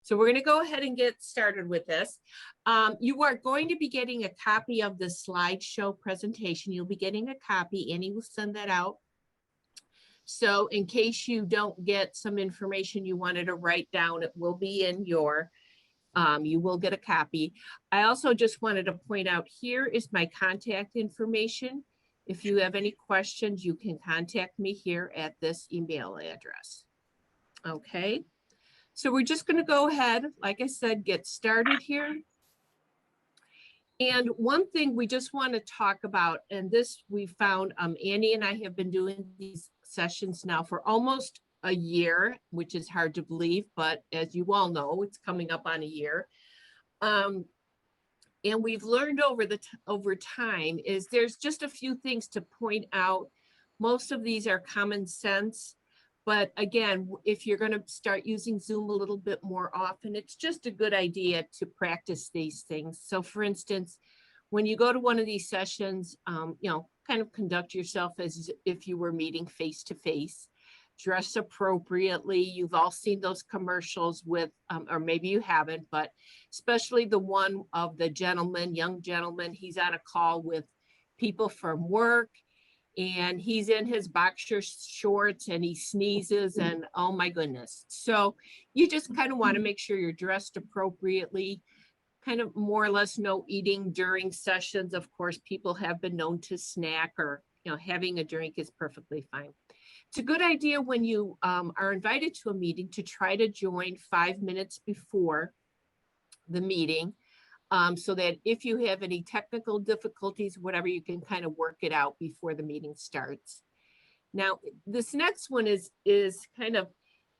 So we're going to go ahead and get started with this. You are going to be getting a copy of the slideshow presentation. You'll be getting a copy. Annie will send that out. So in case you don't get some information you wanted to write down, it will be in your, you will get a copy. I also just wanted to point out, here is my contact information. If you have any questions, you can contact me here at this email address. Okay. So we're just going to go ahead, like I said, get started here. And one thing we just want to talk about, and this we found, Annie and I have been doing these sessions now for almost a year, which is hard to believe, but as you all know, it's coming up on a year. And we've learned over time is there's just a few things to point out. Most of these are common sense. But again, if you're going to start using Zoom a little bit more often, it's just a good idea to practice these things. So for instance, when you go to one of these sessions, you know, kind of conduct yourself as if you were meeting face to face, dress appropriately. You've all seen those commercials with, or maybe you haven't, but especially the one of the gentleman, young gentleman, he's on a call with people from work. And he's in his boxer shorts and he sneezes and oh my goodness. So you just kind of want to make sure you're dressed appropriately, kind of more or less no eating during sessions. Of course, people have been known to snack or, you know, having a drink is perfectly fine. It's a good idea when you are invited to a meeting to try to join 5 minutes before the meeting. So that if you have any technical difficulties, whatever, you can kind of work it out before the meeting starts. Now, this next one is kind of,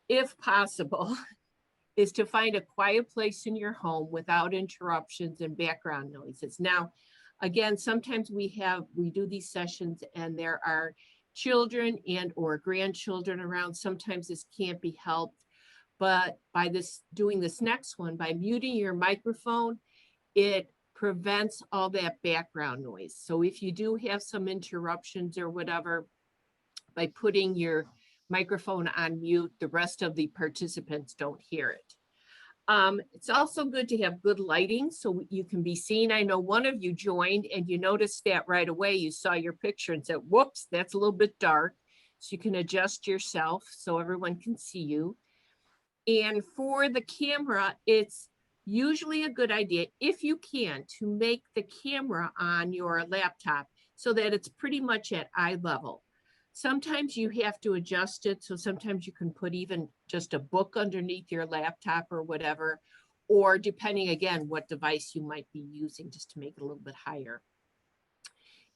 if possible, is to find a quiet place in your home without interruptions and background noises. Now, again, sometimes we do these sessions and there are children and or grandchildren around. Sometimes this can't be helped, but by doing this next one, by muting your microphone, it prevents all that background noise. So if you do have some interruptions or whatever, by putting your microphone on mute, the rest of the participants don't hear it. It's also good to have good lighting so you can be seen. I know one of you joined and you noticed that right away. You saw your picture and said, whoops, that's a little bit dark. So you can adjust yourself so everyone can see you. And for the camera, it's usually a good idea, if you can, to make the camera on your laptop so that it's pretty much at eye level. Sometimes you have to adjust it. So sometimes you can put even just a book underneath your laptop or whatever, or depending again, what device you might be using just to make it a little bit higher.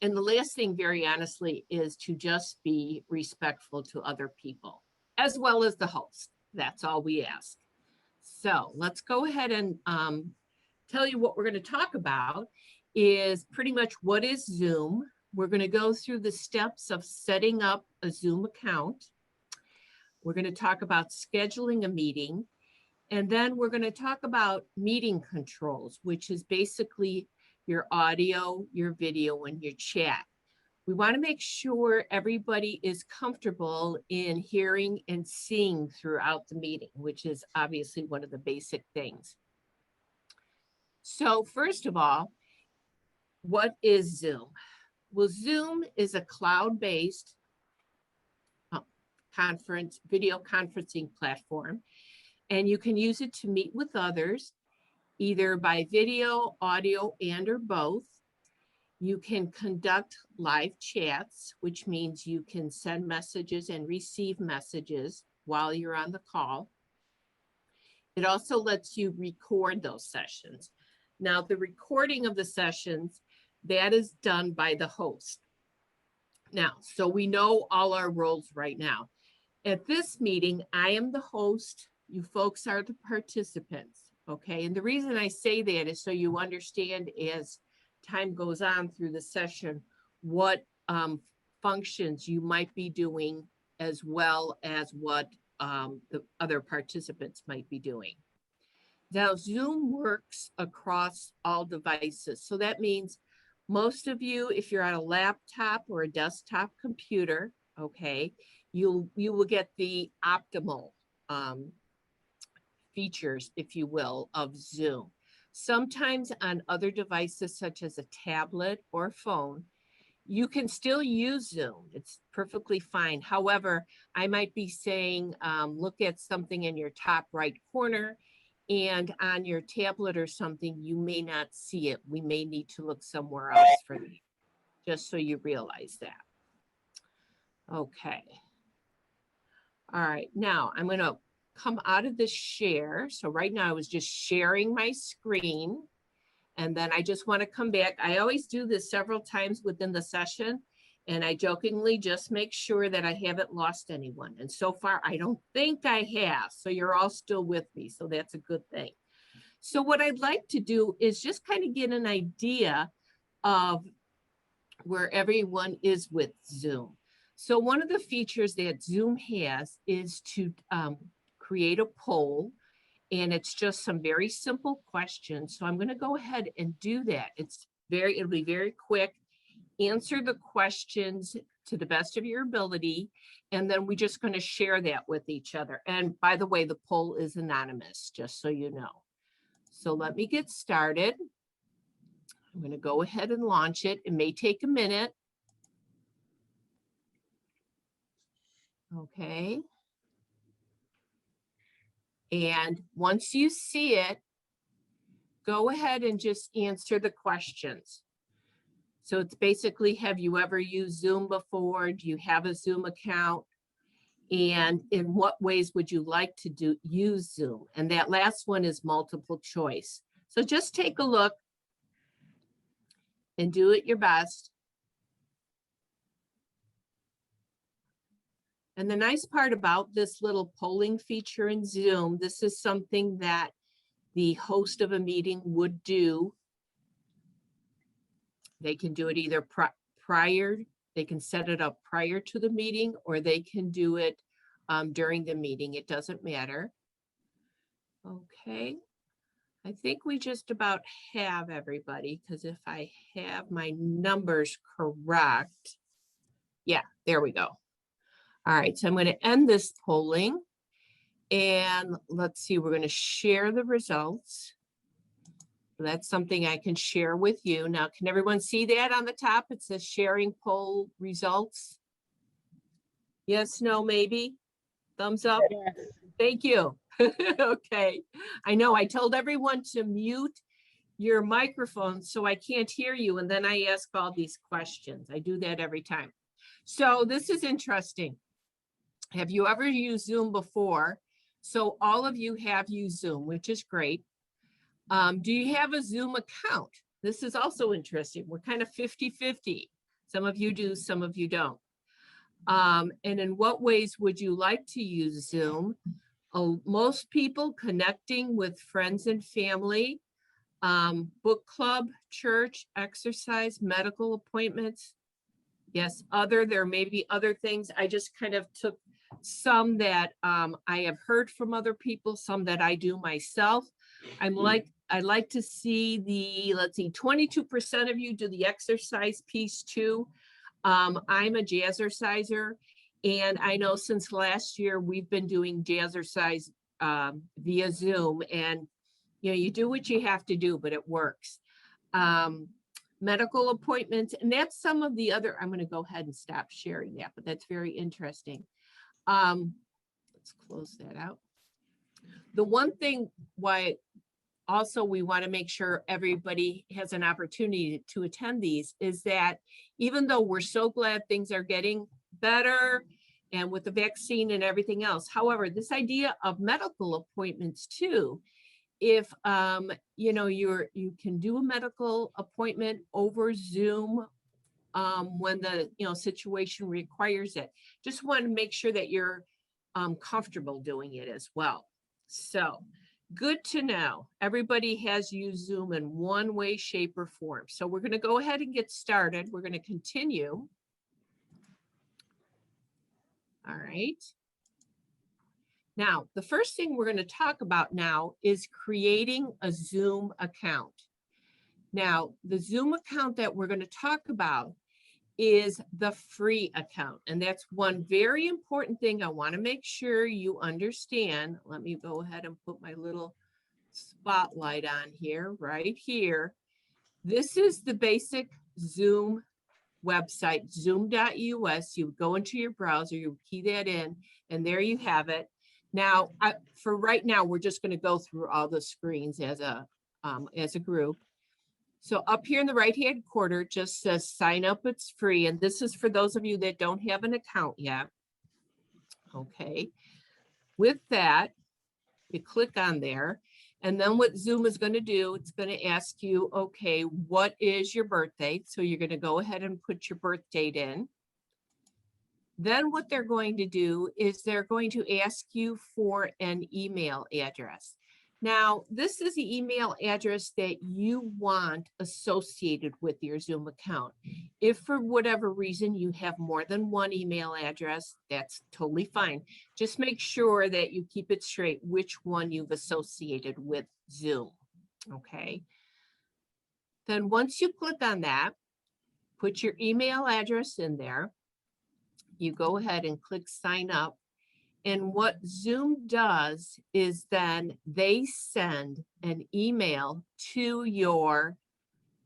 And the last thing, very honestly, is to just be respectful to other people as well as the host. That's all we ask. So let's go ahead and tell you what we're going to talk about is pretty much what is Zoom. We're going to go through the steps of setting up a Zoom account. We're going to talk about scheduling a meeting. And then we're going to talk about meeting controls, which is basically your audio, your video, and your chat. We want to make sure everybody is comfortable in hearing and seeing throughout the meeting, which is obviously one of the basic things. So first of all, what is Zoom? Well, Zoom is a cloud-based video conferencing platform, and you can use it to meet with others, either by video, audio, and or both. You can conduct live chats, which means you can send messages and receive messages while you're on the call. It also lets you record those sessions. Now, the recording of the sessions, that is done by the host. Now, so we know all our roles right now. At this meeting, I am the host. You folks are the participants, okay? And the reason I say that is so you understand as time goes on through the session, what functions you might be doing as well as what the other participants might be doing. Now, Zoom works across all devices. So that means most of you, if you're on a laptop or a desktop computer, okay, you will get the optimal features, if you will, of Zoom. Sometimes on other devices, such as a tablet or phone, you can still use Zoom. It's perfectly fine. However, I might be saying, look at something in your top right corner, and on your tablet or something, you may not see it. We may need to look somewhere else for that, just so you realize that. Okay. All right, now I'm going to come out of this share. So right now I was just sharing my screen, and then I just want to come back. I always do this several times within the session, and I jokingly just make sure that I haven't lost anyone. And so far, I don't think I have. So you're all still with me. So that's a good thing. So what I'd like to do is just kind of get an idea of where everyone is with Zoom. So one of the features that Zoom has is to create a poll, and it's just some very simple questions. So I'm going to go ahead and do that. It'll be very quick. Answer the questions to the best of your ability, and then we're just going to share that with each other. And by the way, the poll is anonymous, just so you know. So let me get started. I'm going to go ahead and launch it. It may take a minute. Okay. And once you see it, go ahead and just answer the questions. So it's basically, have you ever used Zoom before? Do you have a Zoom account? And in what ways would you like to use Zoom? And that last one is multiple choice. So just take a look and do it your best. And the nice part about this little polling feature in Zoom, this is something that the host of a meeting would do. They can do it either prior, they can set it up prior to the meeting, or they can do it during the meeting. It doesn't matter. Okay. I think we just about have everybody, because if I have my numbers correct, yeah, there we go. All right, so I'm going to end this polling, and let's see, we're going to share the results. That's something I can share with you. Now, can everyone see that on the top? It says sharing poll results. Yes, no, maybe? Thumbs up? Yes. Thank you. Okay. I know I told everyone to mute your microphone so I can't hear you, and then I ask all these questions. I do that every time. So this is interesting. Have you ever used Zoom before? So all of you have used Zoom, which is great. Do you have a Zoom account? This is also interesting. We're kind of 50-50. Some of you do, some of you don't. And in what ways would you like to use Zoom? Most people connecting with friends and family, book club, church, exercise, medical appointments. Yes, there may be other things. I just kind of took some that I have heard from other people, some that I do myself. I like to see let's see, 22% of you do the exercise piece too. I'm a jazzerciser, and I know since last year we've been doing jazzercise via Zoom, and you do what you have to do, but it works. Medical appointments, and that's some of the other, I'm going to go ahead and stop sharing that, but that's very interesting. Let's close that out. The one thing why also we want to make sure everybody has an opportunity to attend these is that even though we're so glad things are getting better and with the vaccine and everything else, however, this idea of medical appointments too, if you can do a medical appointment over Zoom when the situation requires it. Just want to make sure that you're comfortable doing it as well. So good to know. Everybody has used Zoom in one way, shape, or form. So we're going to go ahead and get started. We're going to continue. All right. Now, the first thing we're going to talk about now is creating a Zoom account. Now, the Zoom account that we're going to talk about is the free account. And that's one very important thing I want to make sure you understand. Let me go ahead and put my little spotlight on here, right here. This is the basic Zoom website, zoom.us. You go into your browser, you key that in, and there you have it. Now, for right now, we're just going to go through all the screens as a group. So up here in the right-hand corner, it just says sign up, it's free. And this is for those of you that don't have an account yet. Okay. With that, you click on there. And then what Zoom is going to do, it's going to ask you, okay, what is your birth date? So you're going to go ahead and put your birth date in. Then what they're going to do is they're going to ask you for an email address. Now, this is the email address that you want associated with your Zoom account. If for whatever reason you have more than one email address, that's totally fine. Just make sure that you keep it straight which one you've associated with Zoom, okay? Then once you click on that, put your email address in there. You go ahead and click sign up. And what Zoom does is then they send an email to your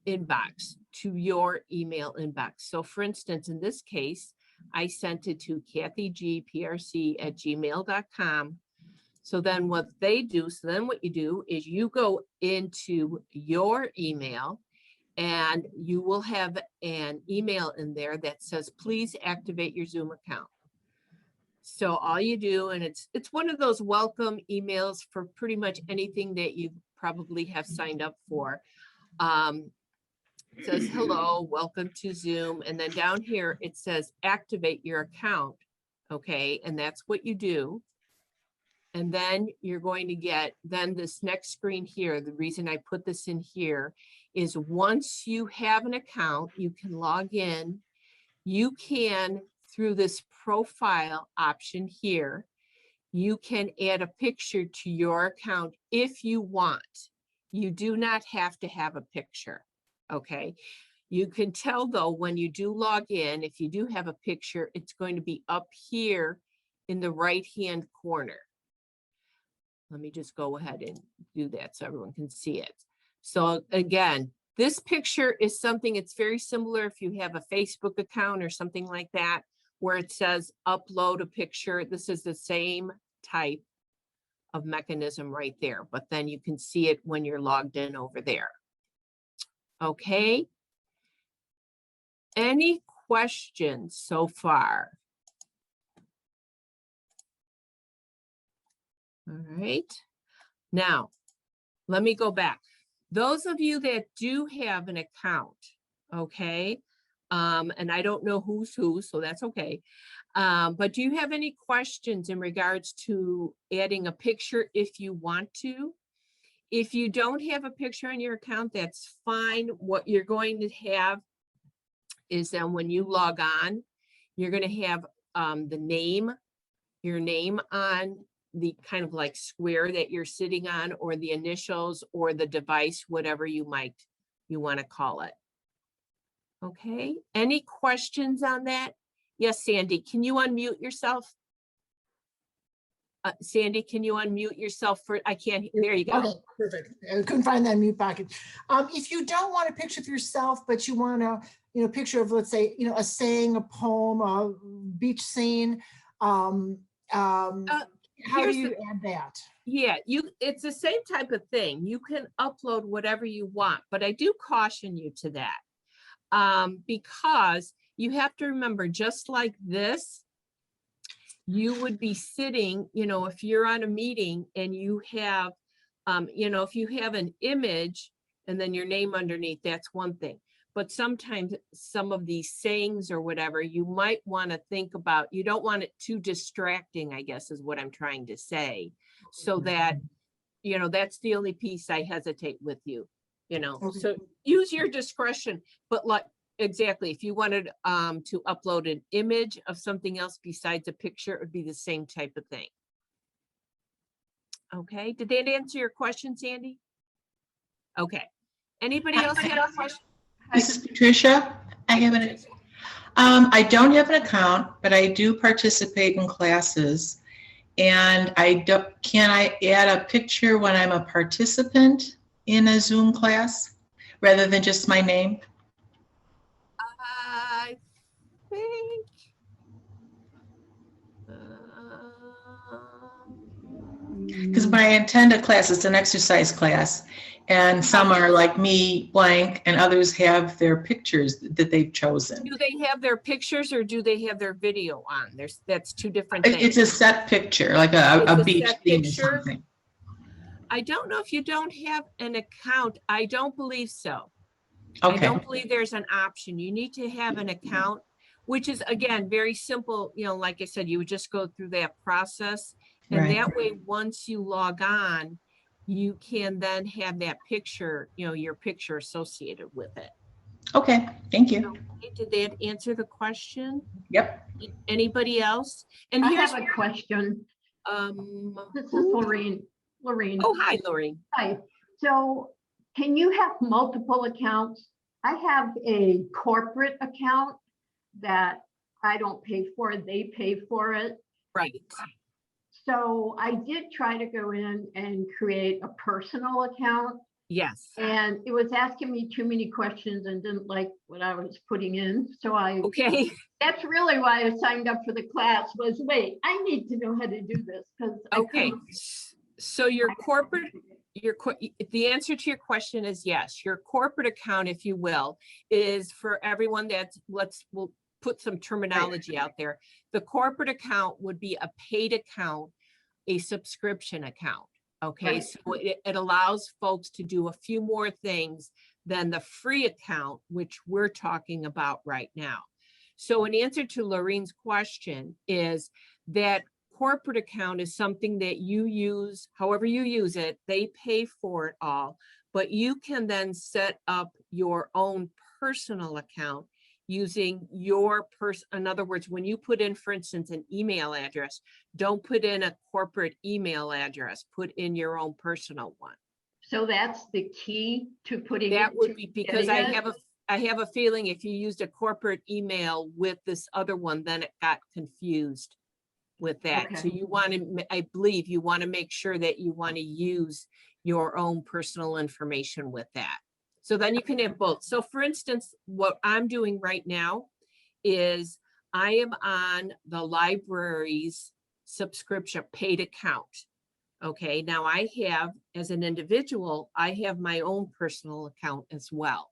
inbox, to your email inbox. So for instance, in this case, I sent it to kathygprc@gmail.com. So then what they do, so then what you do is you go into your email and you will have an email in there that says, please activate your Zoom account. So all you do, and it's one of those welcome emails for pretty much anything that you probably have signed up for. It says, hello, welcome to Zoom. And then down here, it says activate your account. Okay, and that's what you do. And then you're going to get, then this next screen here, the reason I put this in here is once you have an account, you can log in, you can, through this profile option here, you can add a picture to your account if you want. You do not have to have a picture, okay? You can tell though, when you do log in, if you do have a picture, it's going to be up here in the right-hand corner. Let me just go ahead and do that so everyone can see it. So again, this picture is something, it's very similar if you have a Facebook account or something like that, where it says upload a picture. This is the same type of mechanism right there, but then you can see it when you're logged in over there. Okay. Any questions so far? All right. Now, let me go back. Those of you that do have an account, okay, and I don't know who's who, so that's okay. But do you have any questions in regards to adding a picture if you want to? If you don't have a picture on your account, that's fine. What you're going to have is then when you log on, you're going to have your name on the kind of like square that you're sitting on, or the initials or the device, whatever you want to call it. Okay, any questions on that? Yes, Sandy, can you unmute yourself? Sandy, can you unmute yourself for, I can't, there you go. Okay, perfect. I couldn't find that mute package. If you don't want a picture of yourself, but you want a, picture of, let's say, a saying, a poem, a beach scene, how do you add that? Yeah, it's the same type of thing. You can upload whatever you want, but I do caution you to that. Because you have to remember, just like this, you would be sitting, if you're on a meeting and you have, if you have an image and then your name underneath, that's one thing. But sometimes some of these sayings or whatever, you might want to think about, you don't want it too distracting, I guess is what I'm trying to say. So that, that's the only piece I hesitate with you. Okay. So use your discretion, but like, exactly, if you wanted to upload an image of something else besides a picture, it would be the same type of thing. Okay, did that answer your question, Sandy? Okay, anybody else have a question? This is Patricia. I have I don't have an account, but I do participate in classes. And can I add a picture when I'm a participant in a Zoom class rather than just my name? I think. Because when I attend a class, it's an exercise class, and some are like me, blank, and others have their pictures that they've chosen. Do they have their pictures or do they have their video on? That's two different It's things. a set picture, like a beach set theme or picture? something. I don't know if you don't have an account. I don't believe so. Okay. I don't believe there's an option. You need to have an account, which is, again, very simple. You know, like I said, you would just go through that process. And Right. that way, once you log on, you can then have that picture, you know, your picture associated with it. Okay, thank you. Okay, did that answer the question? Yep. Anybody else? And I here's have a question. This is Lorraine. Oh, hi, Lorraine. Hi. So can you have multiple accounts? I have a corporate account that I don't pay for, they pay for it. Right. So I did try to go in and create a personal account. Yes. And it was asking me too many questions and didn't like what I was putting in. So that's really why I signed up for the class, was wait, I need to know how to do this because okay. So the answer to your question is yes. Your corporate account, if you will, is for everyone that's, we'll put some terminology out there. The corporate account would be a paid account, a subscription account. Okay, so it allows folks to do a few more things than the free account, which we're talking about right now. So in answer to Lorraine's question is that corporate account is something that you use, however you use it, they pay for it all, but you can then set up your own personal account using your in other words, when you put in, for instance, an email address, don't put in a corporate email address, put in your own personal one. So that's the key to putting that would be, because I have a feeling if you used a corporate email with this other one, then it got confused with that. Okay. So you want to, I believe you want to make sure that you want to use your own personal information with that. So then you can have both. So for instance, what I'm doing right now is I am on the library's subscription paid account. Okay, now I have, as an individual, I have my own personal account as well.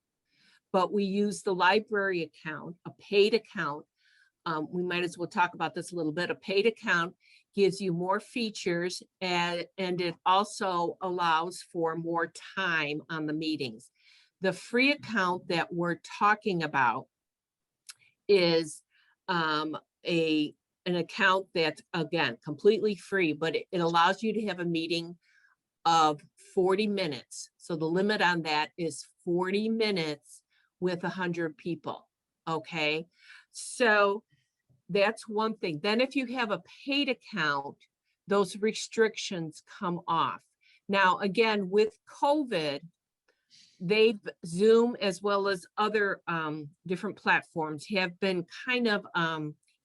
But we use the library account, a paid account. We might as well talk about this a little bit. A paid account gives you more features and it also allows for more time on the meetings. The free account that we're talking about is an account that's, again, completely free, but it allows you to have a meeting of 40 minutes. So the limit on that is 40 minutes with 100 people. Okay, so that's one thing. Then if you have a paid account, those restrictions come off. Now, again, with COVID, Zoom as well as other different platforms have been kind of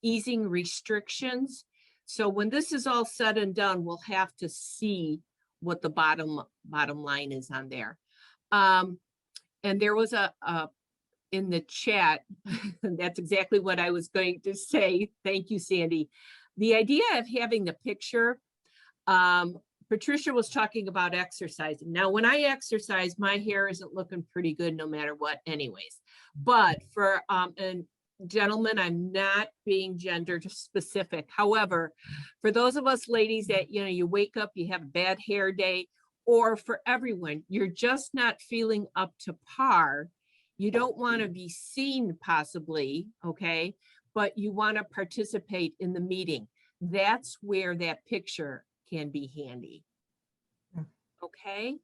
easing restrictions. So when this is all said and done, we'll have to see what the bottom line is on there. And there was in the chat, that's exactly what I was going to say. Thank you, Sandy. The idea of having the picture, Patricia was talking about exercising. Now, when I exercise, my hair isn't looking pretty good no matter what anyways. But for, and gentlemen, I'm not being gender specific. However, for those of us ladies that, you know, you wake up, you have a bad hair day, or for everyone, you're just not feeling up to par. You don't want to be seen possibly, okay? But you want to participate in the meeting. That's where that picture can be handy. Okay.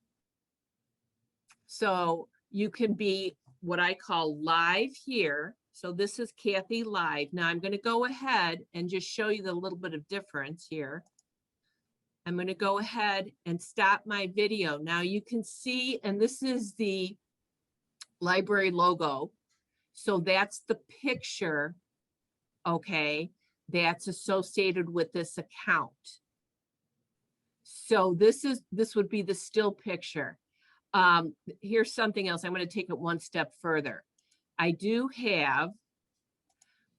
So you can be what I call live here. So this is Kathy live. Now I'm going to go ahead and just show you the little bit of difference here. I'm going to go ahead and stop my video. Now you can see, and this is the library logo. So that's the picture okay, that's associated with this account. So this would be the still picture. Here's something else. I'm going to take it one step further. I do have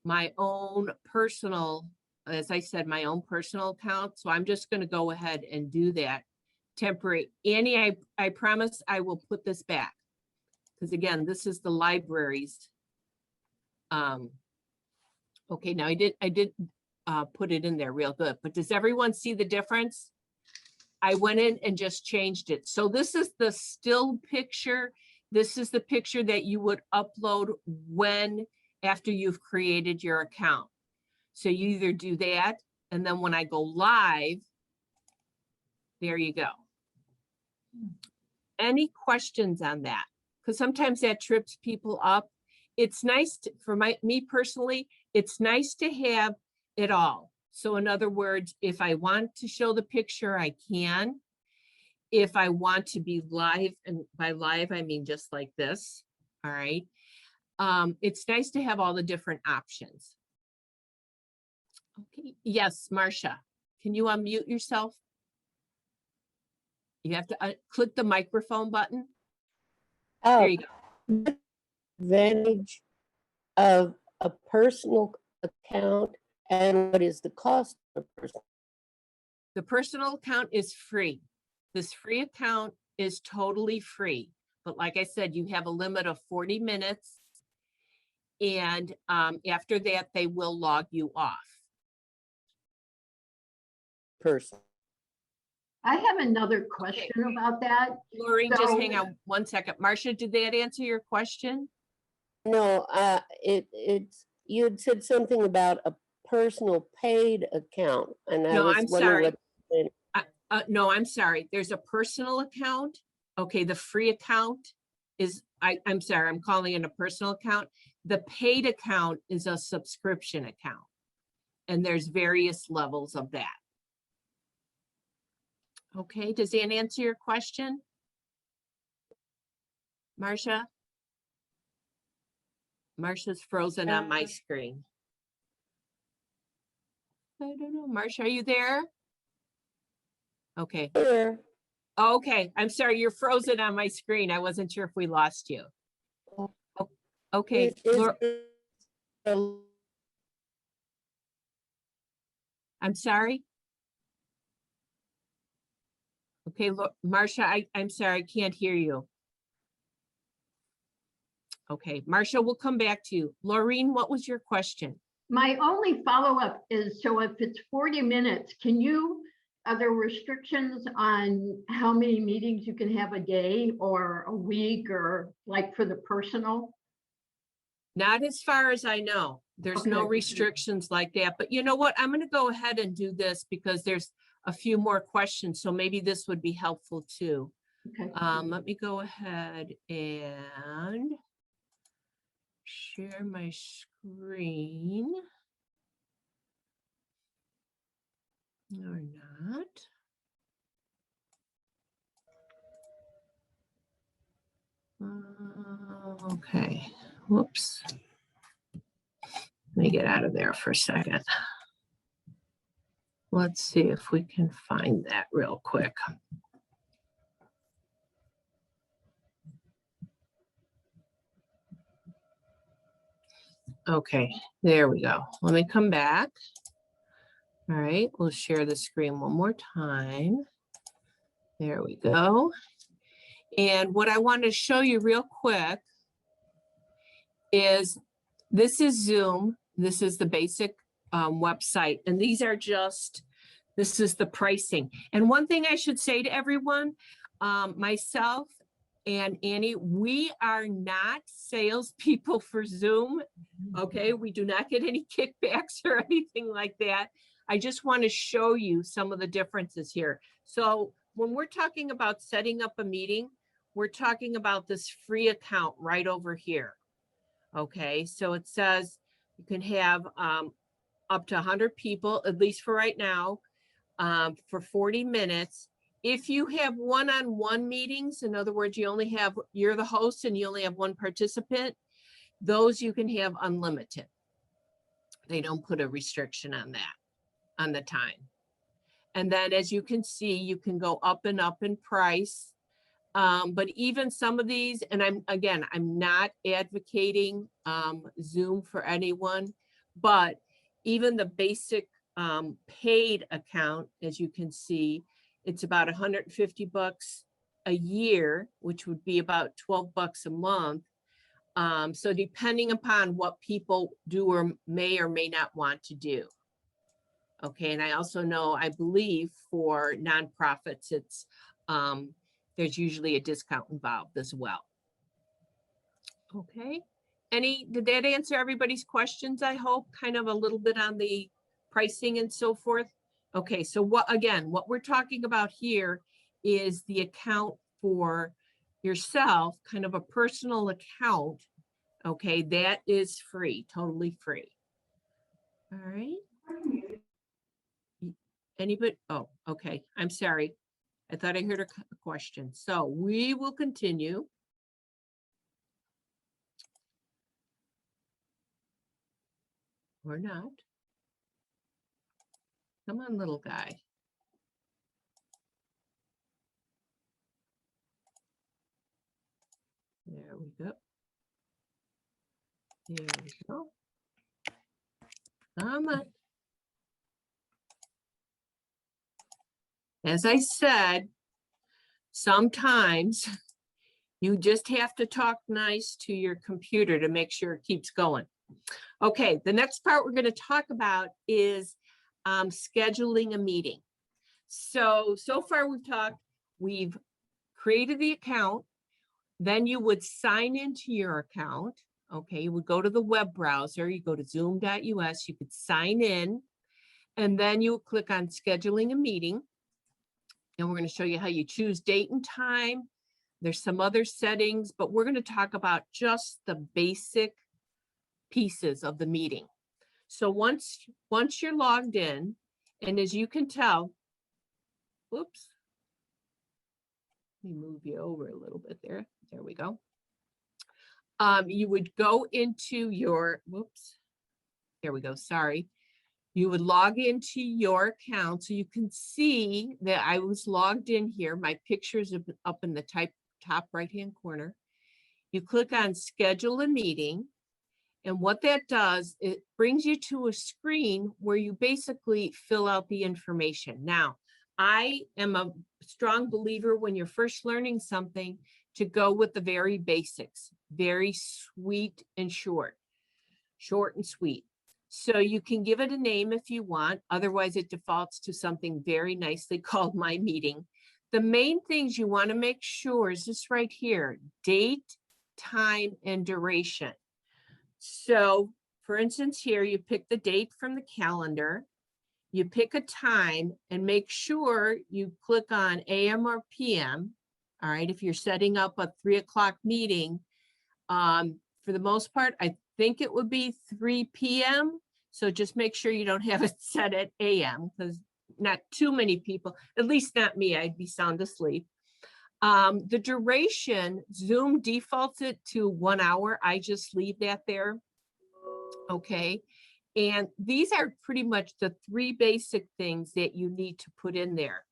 my own personal, as I said, my own personal account. So I'm just going to go ahead and do that temporary. Annie, I promise I will put this back. Because again, this is the library's. Okay, now I did put it in there real good, but does everyone see the difference? I went in and just changed it. So this is the still picture. This is the picture that you would upload after you've created your account. So you either do that, and then when I go live, there you go. Any questions on that? Because sometimes that trips people up. It's nice for me personally, it's nice to have it all. So in other words, if I want to show the picture, I can. If I want to be live, and by live, I mean just like this, all right? It's nice to have all the different options. Okay, yes, Marcia, can you unmute yourself? You have to click the microphone button. There you go. Advantage of a personal account, and what is the cost of a personal? The personal account is free. This free account is totally free. But like I said, you have a limit of 40 minutes. And after that, they will log you off. Person. I have another question about that. Lorraine, just hang on one second. Marcia, did that answer your question? No, you had said something about a personal paid account, and I No, was I'm wondering sorry. what. No, I'm sorry. There's a personal account. Okay, the free account is, I'm sorry, I'm calling it a personal account. The paid account is a subscription account. And there's various levels of that. Okay, does that answer your question? Marcia? Marcia's frozen on my screen. I don't know. Marcia, are you there? Okay. Here. Okay, I'm sorry, you're frozen on my screen. I wasn't sure if we lost you. Okay. I'm sorry. Okay, Marcia, I'm sorry, I can't hear you. Okay, Marcia, we'll come back to you. Laureen, what was your question? My only follow-up is, so if it's 40 minutes, are there restrictions on how many meetings you can have a day or a week, or like for the personal? Not as far as I know. There's no restrictions like that, but you know what? I'm going to go ahead and do this because there's a few more questions. So maybe this would be helpful too. Okay. Let me go ahead and share my screen. Or not. Okay, whoops. Let me get out of there for a second. Let's see if we can find that real quick. Okay, there we go. Let me come back. All right, we'll share the screen one more time. There we go. And what I want to show you real quick is this is Zoom. This is the basic website. And these are just, this is the pricing. And one thing I should say to everyone, myself and Annie, we are not salespeople for Zoom. Okay, we do not get any kickbacks or anything like that. I just want to show you some of the differences here. So when we're talking about setting up a meeting, we're talking about this free account right over here. Okay, so it says you can have up to 100 people, at least for right now, for 40 minutes. If you have one-on-one meetings, in other words, you're the host and you only have one participant, those you can have unlimited. They don't put a restriction on that, on the time. And then as you can see, you can go up in price. But even some of these, and I'm not advocating Zoom for anyone, but even the basic paid account, as you can see, it's about $150 a year, which would be about $12 a month. So depending upon what people do or may not want to do. Okay, and I also know, I believe for nonprofits, it's there's usually a discount involved as well. Okay, did that answer everybody's questions? I hope, kind of a little bit on the pricing and so forth. Okay, so what we're talking about here is the account for yourself, kind of a personal account. Okay, that is free, totally free. All right. Anybody? Oh, okay. I'm sorry. I thought I heard a question. So we will continue. Or not. Come on, little guy. There we go. There we go. Come on. As I said, sometimes you just have to talk nice to your computer to make sure it keeps going. Okay, the next part we're going to talk about is scheduling a meeting. So far we've created the account, then you would sign into your account. Okay, you would go to the web browser, you go to zoom.us, you could sign in, and then you would click on scheduling a meeting. And we're going to show you how you choose date and time. There's some other settings, but we're going to talk about just the basic pieces of the meeting. So once you're logged in, and as you can tell, whoops, let me move you over a little bit there. There we go. You would go into your, whoops, there we go, sorry. You would log into your account so you can see that I was logged in here. My picture's up in the top right-hand corner. You click on schedule a meeting. And what that does, it brings you to a screen where you basically fill out the information. Now, I am a strong believer when you're first learning something to go with the very basics, very sweet and short and sweet. So you can give it a name if you want. Otherwise, it defaults to something very nicely called My Meeting. The main things you want to make sure is this right here, date, time, and duration. So for instance, here you pick the date from the calendar, you pick a time, and make sure you click on AM or PM. All right, if you're setting up a 3 o'clock meeting, for the most part, I think it would be 3 p.m. So just make sure you don't have it set at AM, because not too many people, at least not me, I'd be sound asleep. The duration, Zoom defaults it to 1 hour. I just leave that there. Okay. And these are pretty much the 3 basic things that you need to put in there.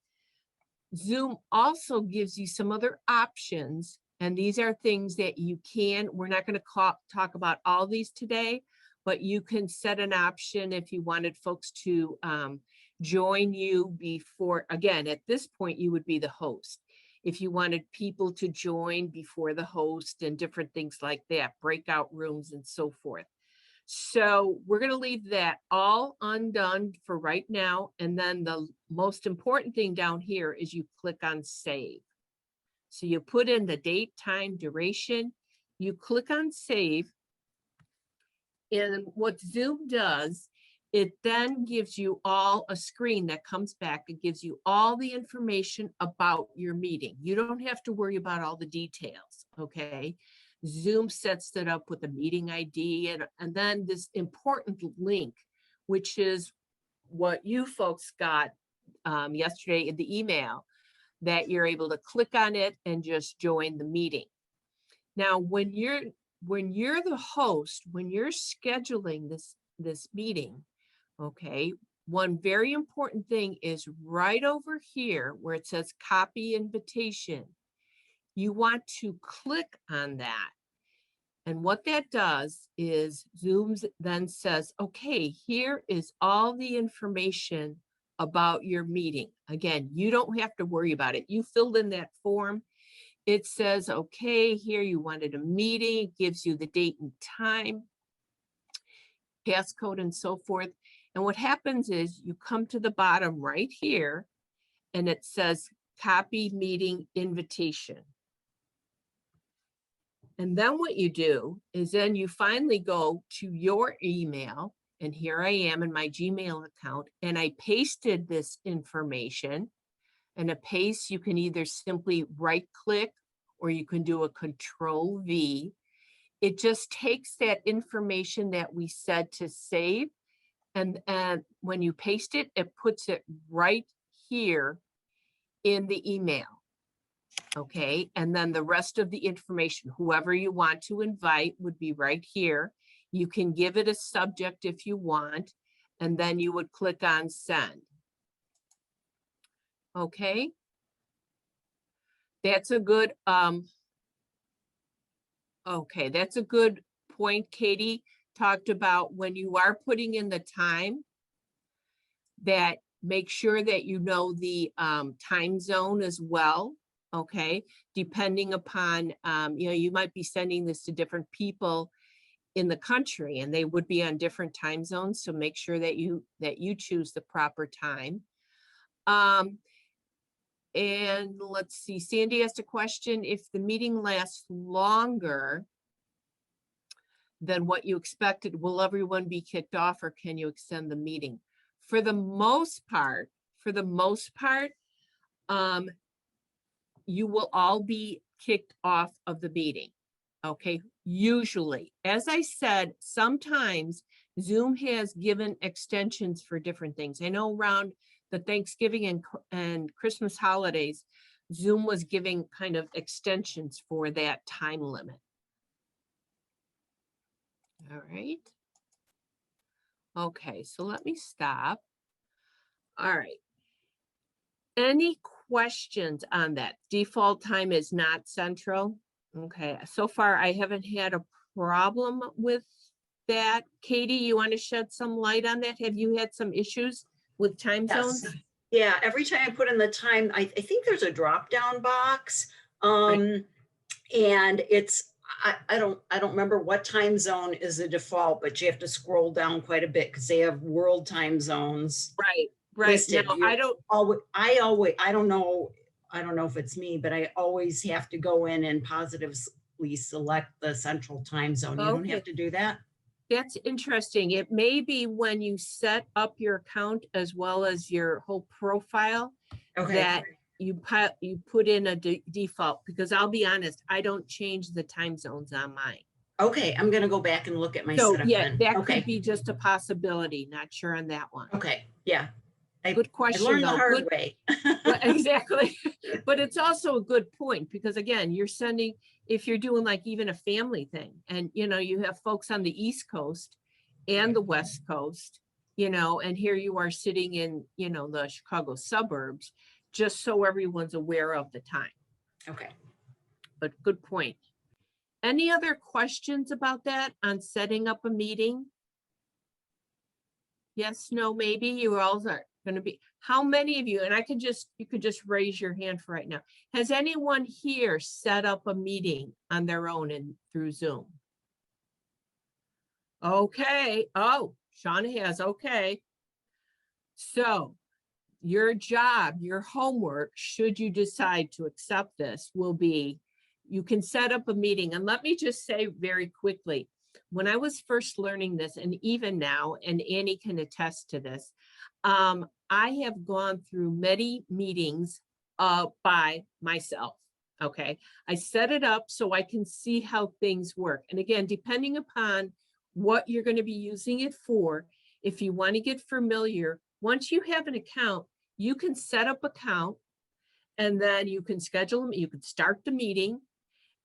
Zoom also gives you some other options, and these are things that you can, we're not going to talk about all these today, but you can set an option if you wanted folks to join you before, again, at this point, you would be the host. If you wanted people to join before the host and different things like that, breakout rooms and so forth. So we're going to leave that all undone for right now. And then the most important thing down here is you click on save. So you put in the date, time, duration, you click on save. And what Zoom does, it then gives you all a screen that comes back. It gives you all the information about your meeting. You don't have to worry about all the details, okay? Zoom sets that up with a meeting ID and then this important link, which is what you folks got yesterday in the email, that you're able to click on it and just join the meeting. Now, when you're the host, when you're scheduling this meeting, okay, one very important thing is right over here where it says copy invitation. You want to click on that. And what that does is Zoom then says, okay, here is all the information about your meeting. Again, you don't have to worry about it. You filled in that form. It says, okay, here you wanted a meeting, it gives you the date and time, passcode and so forth. And what happens is you come to the bottom right here and it says copy meeting invitation. And then what you do is then you finally go to your email, and here I am in my Gmail account, and I pasted this information. And a paste, you can either simply right click or you can do a Control V. It just takes that information that we said to save. And when you paste it, it puts it right here in the email. Okay, and then the rest of the information, whoever you want to invite would be right here. You can give it a subject if you want, and then you would click on send. Okay. That's a good, okay, that's a good point. Katie talked about when you are putting in the time, that make sure that you know the time zone as well. Okay, depending upon, you might be sending this to different people in the country and they would be on different time zones. So make sure that you choose the proper time. And let's see, Sandy asked a question, if the meeting lasts longer than what you expected, will everyone be kicked off or can you extend the meeting? For the most part, you will all be kicked off of the meeting. Okay, usually. As I said, sometimes Zoom has given extensions for different things. I know around the Thanksgiving and Christmas holidays, Zoom was giving kind of extensions for that time limit. All right. Okay, so let me stop. All right. Any questions on that? Default time is not central. Okay, so far I haven't had a problem with that. Katie, you want to shed some light on that? Have you had some issues with time zones? Yeah, every time I put in the time, I think there's a drop down box. Right. And it's, I don't remember what time zone is the default, but you have to scroll down quite a bit because they have world time zones. Right. Listed. Now, I don't know if it's me, but I always have to go in and positively select the central time zone. You don't have to do that? That's interesting. It may be when you set up your account as well as your whole profile, Okay. that you put in a default, because I'll be honest, I don't change the time zones on mine. Okay, I'm gonna go back and look at my So setup yeah, then. that Okay. could be just a possibility. Not sure on that one. Okay, yeah. Good question. I learned though. the hard Good, way. well, exactly. But it's also a good point, because again, you're sending, if you're doing like even a family thing, and you have folks on the East Coast and the West Coast, and here you are sitting in, the Chicago suburbs, just so everyone's aware of the time. Okay. But good point. Any other questions about that on setting up a meeting? Yes, no, maybe. You all are going to be, how many of you, and you could just raise your hand for right now. Has anyone here set up a meeting on their own and through Zoom? Okay. Oh, Shauna has. Okay. So your job, your homework, should you decide to accept this, will be, you can set up a meeting. And let me just say very quickly, when I was first learning this, and even now, and Annie can attest to this, I have gone through many meetings by myself. Okay. I set it up so I can see how things work. And again, depending upon what you're going to be using it for, if you want to get familiar, once you have an account, you can set up account, and then you can schedule them. You can start the meeting,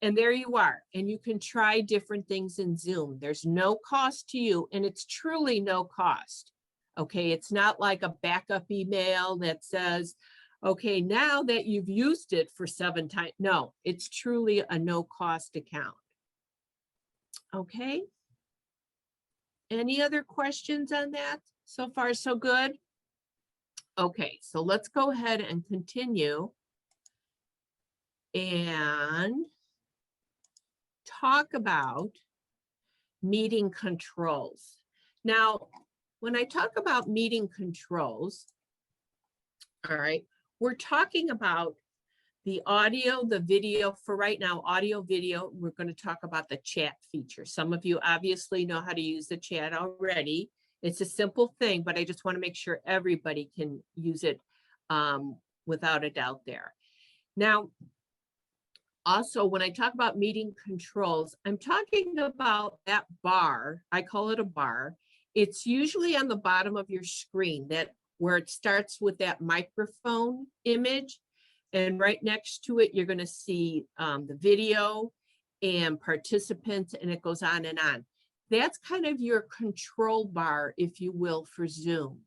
And there you are. And you can try different things in Zoom. There's no cost to you, and it's truly no cost. Okay, it's not like a backup email that says, okay, now that you've used it for 7 times. No, it's truly a no cost account. Okay. Any other questions on that? So far, so good. Okay, so let's go ahead and continue and talk about meeting controls. Now, when I talk about meeting controls, all right, we're talking about the audio, the video. For right now, audio, video, we're going to talk about the chat feature. Some of you obviously know how to use the chat already. It's a simple thing, but I just want to make sure everybody can use it without a doubt there. Now, also, when I talk about meeting controls, I'm talking about that bar. I call it a bar. It's usually on the bottom of your screen, that where it starts with that microphone image. And right next to it, you're going to see the video and participants, and it goes on and on. That's kind of your control bar, if you will, for Zoom.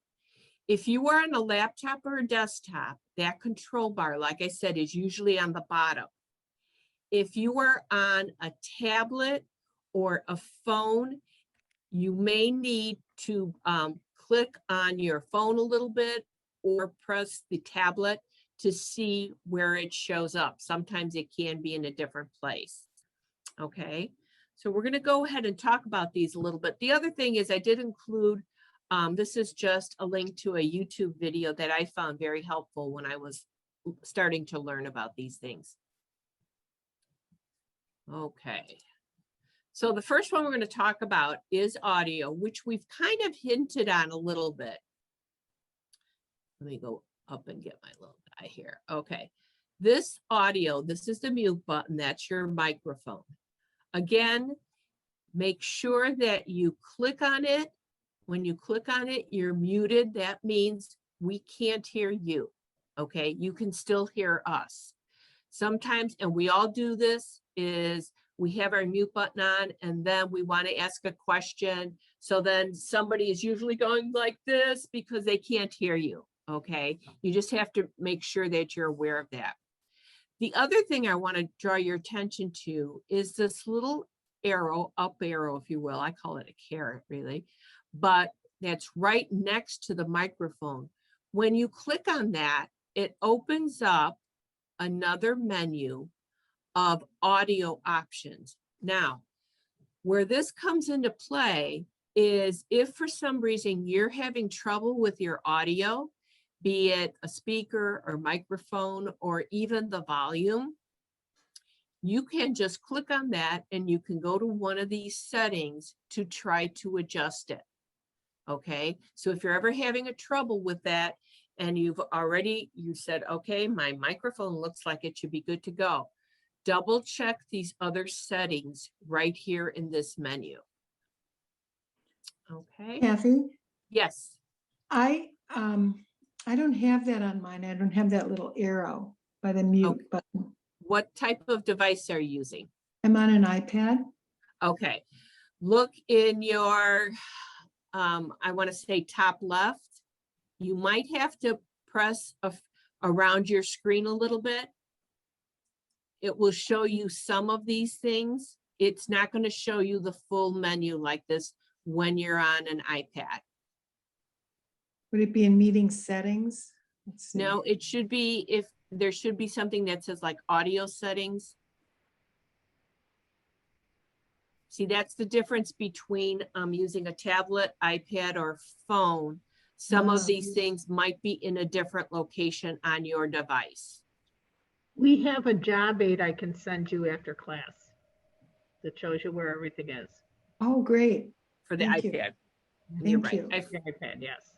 If you are on a laptop or a desktop, that control bar, like I said, is usually on the bottom. If you are on a tablet or a phone, you may need to click on your phone a little bit or press the tablet to see where it shows up. Sometimes it can be in a different place. Okay, so we're going to go ahead and talk about these a little bit. The other thing is I did include, this is just a link to a YouTube video that I found very helpful when I was starting to learn about these things. Okay, so the first one we're going to talk about is audio, which we've kind of hinted on a little bit. Let me go up and get my little guy here. Okay, this audio, this is the mute button, that's your microphone. Again, make sure that you click on it. When you click on it, you're muted. That means we can't hear you. Okay, you can still hear us. Sometimes, and we all do this, is we have our mute button on and then we want to ask a question. So then somebody is usually going like this because they can't hear you. Okay, you just have to make sure that you're aware of that. The other thing I want to draw your attention to is this little arrow, up arrow, if you will. I call it a carrot, really, but that's right next to the microphone. When you click on that, it opens up another menu of audio options. Now, where this comes into play is if for some reason you're having trouble with your audio, be it a speaker or microphone or even the volume, you can just click on that and you can go to one of these settings to try to adjust it. Okay, so if you're ever having a trouble with that and you said, okay, my microphone looks like it should be good to go, double check these other settings right here in this menu. Okay. Kathy, Yes. I don't have that on mine. I don't have that little arrow by the mute button. What type of device are you using? I'm on an iPad. Okay. Look in your, I want to say top left. You might have to press around your screen a little bit. It will show you some of these things. It's not going to show you the full menu like this when you're on an iPad. Would it be in meeting settings? Let's see. No, it should be, if there should be something that says like audio settings. See, that's the difference between using a tablet, iPad, or phone. Some of these things might be in a different location on your device. We have a job aid I can send you after class that shows you where everything is. Oh, great. For the Thank you. iPad. Thank right. you. The iPad, yes.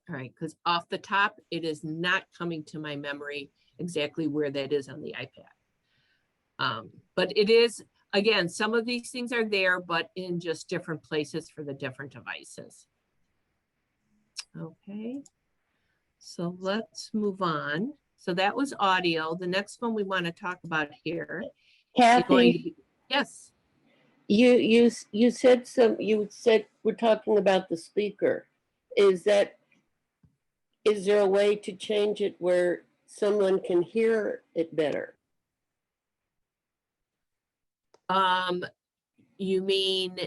All right, because off the top, it is not coming to my memory exactly where that is on the iPad. But it is, again, some of these things are there, but in just different places for the different devices. Okay, so let's move on. So that was audio. The next one we want to talk about here You're going to Kathy, be, yes. you said we're talking about the speaker. Is there a way to change it where someone can hear it better? You mean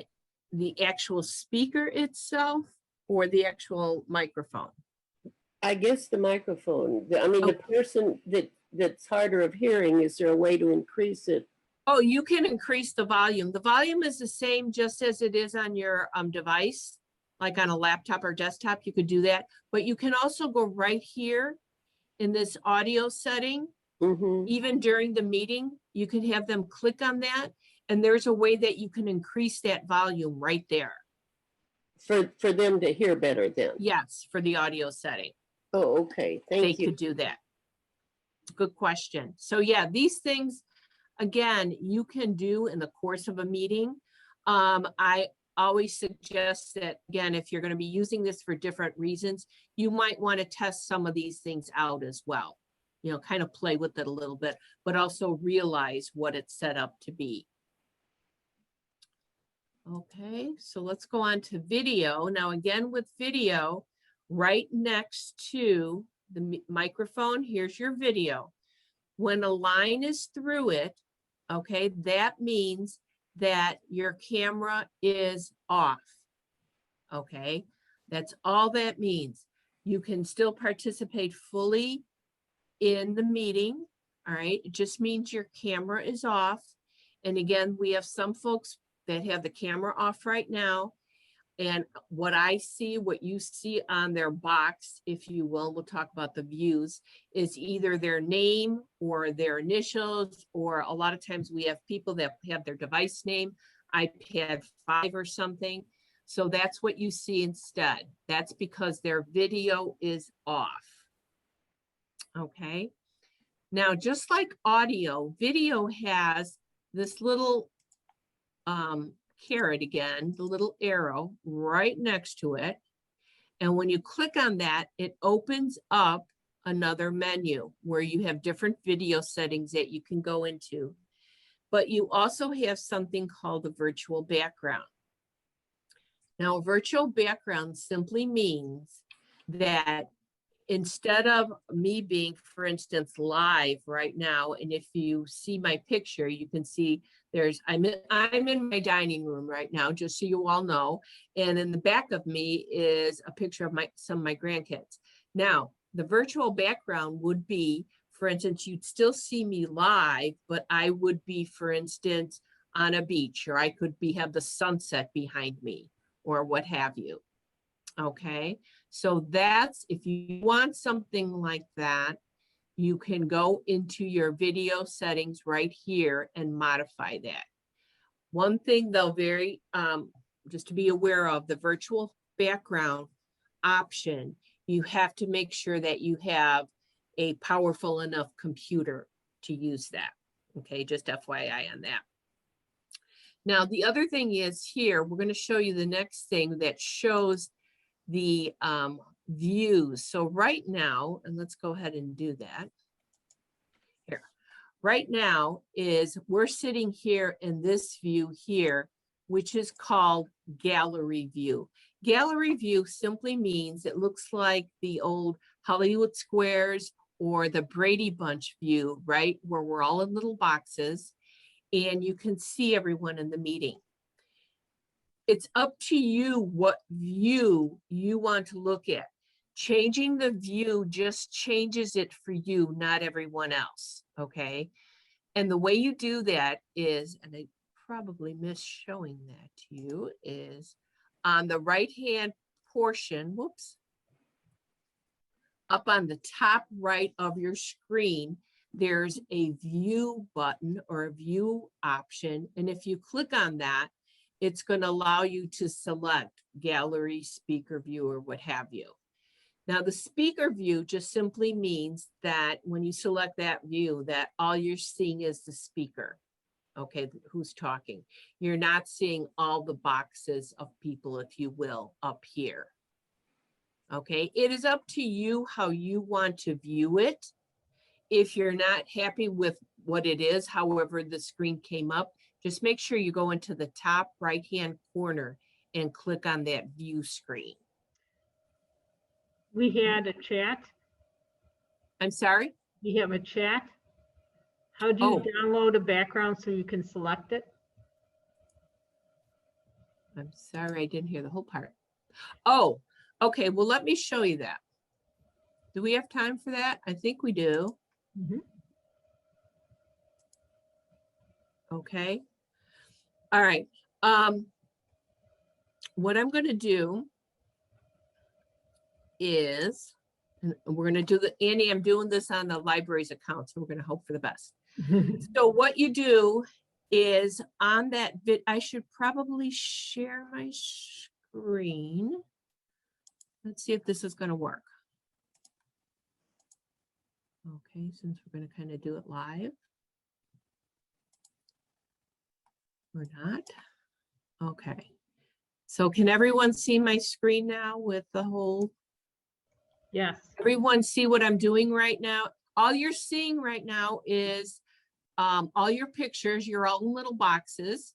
the actual speaker itself or the actual microphone? I guess the microphone. I mean, Oh. the person that's harder of hearing, is there a way to increase it? Oh, you can increase the volume. The volume is the same just as it is on your device, like on a laptop or desktop, you could do that. But you can also go right here in this audio setting, Mm-hmm. even during the meeting, you can have them click on that. And there's a way that you can increase that volume right there. For them to hear better then? Yes, for the audio setting. Oh, okay, thank They you. could do that. Good question. So yeah, these things, again, you can do in the course of a meeting. I always suggest that, again, if you're going to be using this for different reasons, you might want to test some of these things out as well. You know, kind of play with it a little bit, but also realize what it's set up to be. Okay, so let's go on to video. Now, again, with video, right next to the microphone, here's your video. When a line is through it, okay, that means that your camera is off. Okay, that's all that means. You can still participate fully in the meeting. All right, it just means your camera is off. And again, we have some folks that have the camera off right now. And what I see, what you see on their box, if you will, we'll talk about the views, is either their name or their initials, or a lot of times we have people that have their device name, iPad 5 or something. So that's what you see instead. That's because their video is off. Okay. Now, just like audio, video has this little carrot again, the little arrow right next to it. And when you click on that, it opens up another menu where you have different video settings that you can go into. But you also have something called a virtual background. Now, a virtual background simply means that instead of me being, for instance, live right now, and if you see my picture, you can see I'm in my dining room right now, just so you all know. And in the back of me is a picture of some of my grandkids. Now, the virtual background would be, for instance, you'd still see me live, but I would be, for instance, on a beach, or I could have the sunset behind me, or what have you. Okay, so that's, if you want something like that, you can go into your video settings right here and modify that. One thing though, just to be aware of, the virtual background option, you have to make sure that you have a powerful enough computer to use that. Okay, just FYI on that. Now, the other thing is here, we're going to show you the next thing that shows the views. So right now, and let's go ahead and do that here. Right now we're sitting here in this view here, which is called gallery view. Gallery view simply means it looks like the old Hollywood Squares or the Brady Bunch view, right? Where we're all in little boxes and you can see everyone in the meeting. It's up to you what view you want to look at. Changing the view just changes it for you, not everyone else, okay? And the way you do that is, and I probably missed showing that to you, is on the right-hand portion, whoops, up on the top right of your screen, there's a view button or a view option. And if you click on that, it's going to allow you to select gallery, speaker view, or what have you. Now, the speaker view just simply means that when you select that view, that all you're seeing is the speaker, okay, who's talking. You're not seeing all the boxes of people, if you will, up here. Okay, it is up to you how you want to view it. if you're not happy with what it is, however the screen came up, just make sure you go into the top right-hand corner and click on that view screen. We had a chat. I'm sorry? We have a chat. How do you Oh. download a background so you can select it? I'm sorry, I didn't hear the whole part. Oh, okay, well, let me show you that. Do we have time for that? I think we do. Mhm. Okay. All right. What I'm going to do is, and we're going to do the, Annie, I'm doing this on the library's account, so we're going to hope for the best. So what you do is on that I should probably share my screen. Let's see if this is going to work. Okay, since we're going to kind of do it live. Or not. Okay. So can everyone see my screen now with the whole? Yes. Everyone see what I'm doing right now? All you're seeing right now is all your pictures, your own little boxes.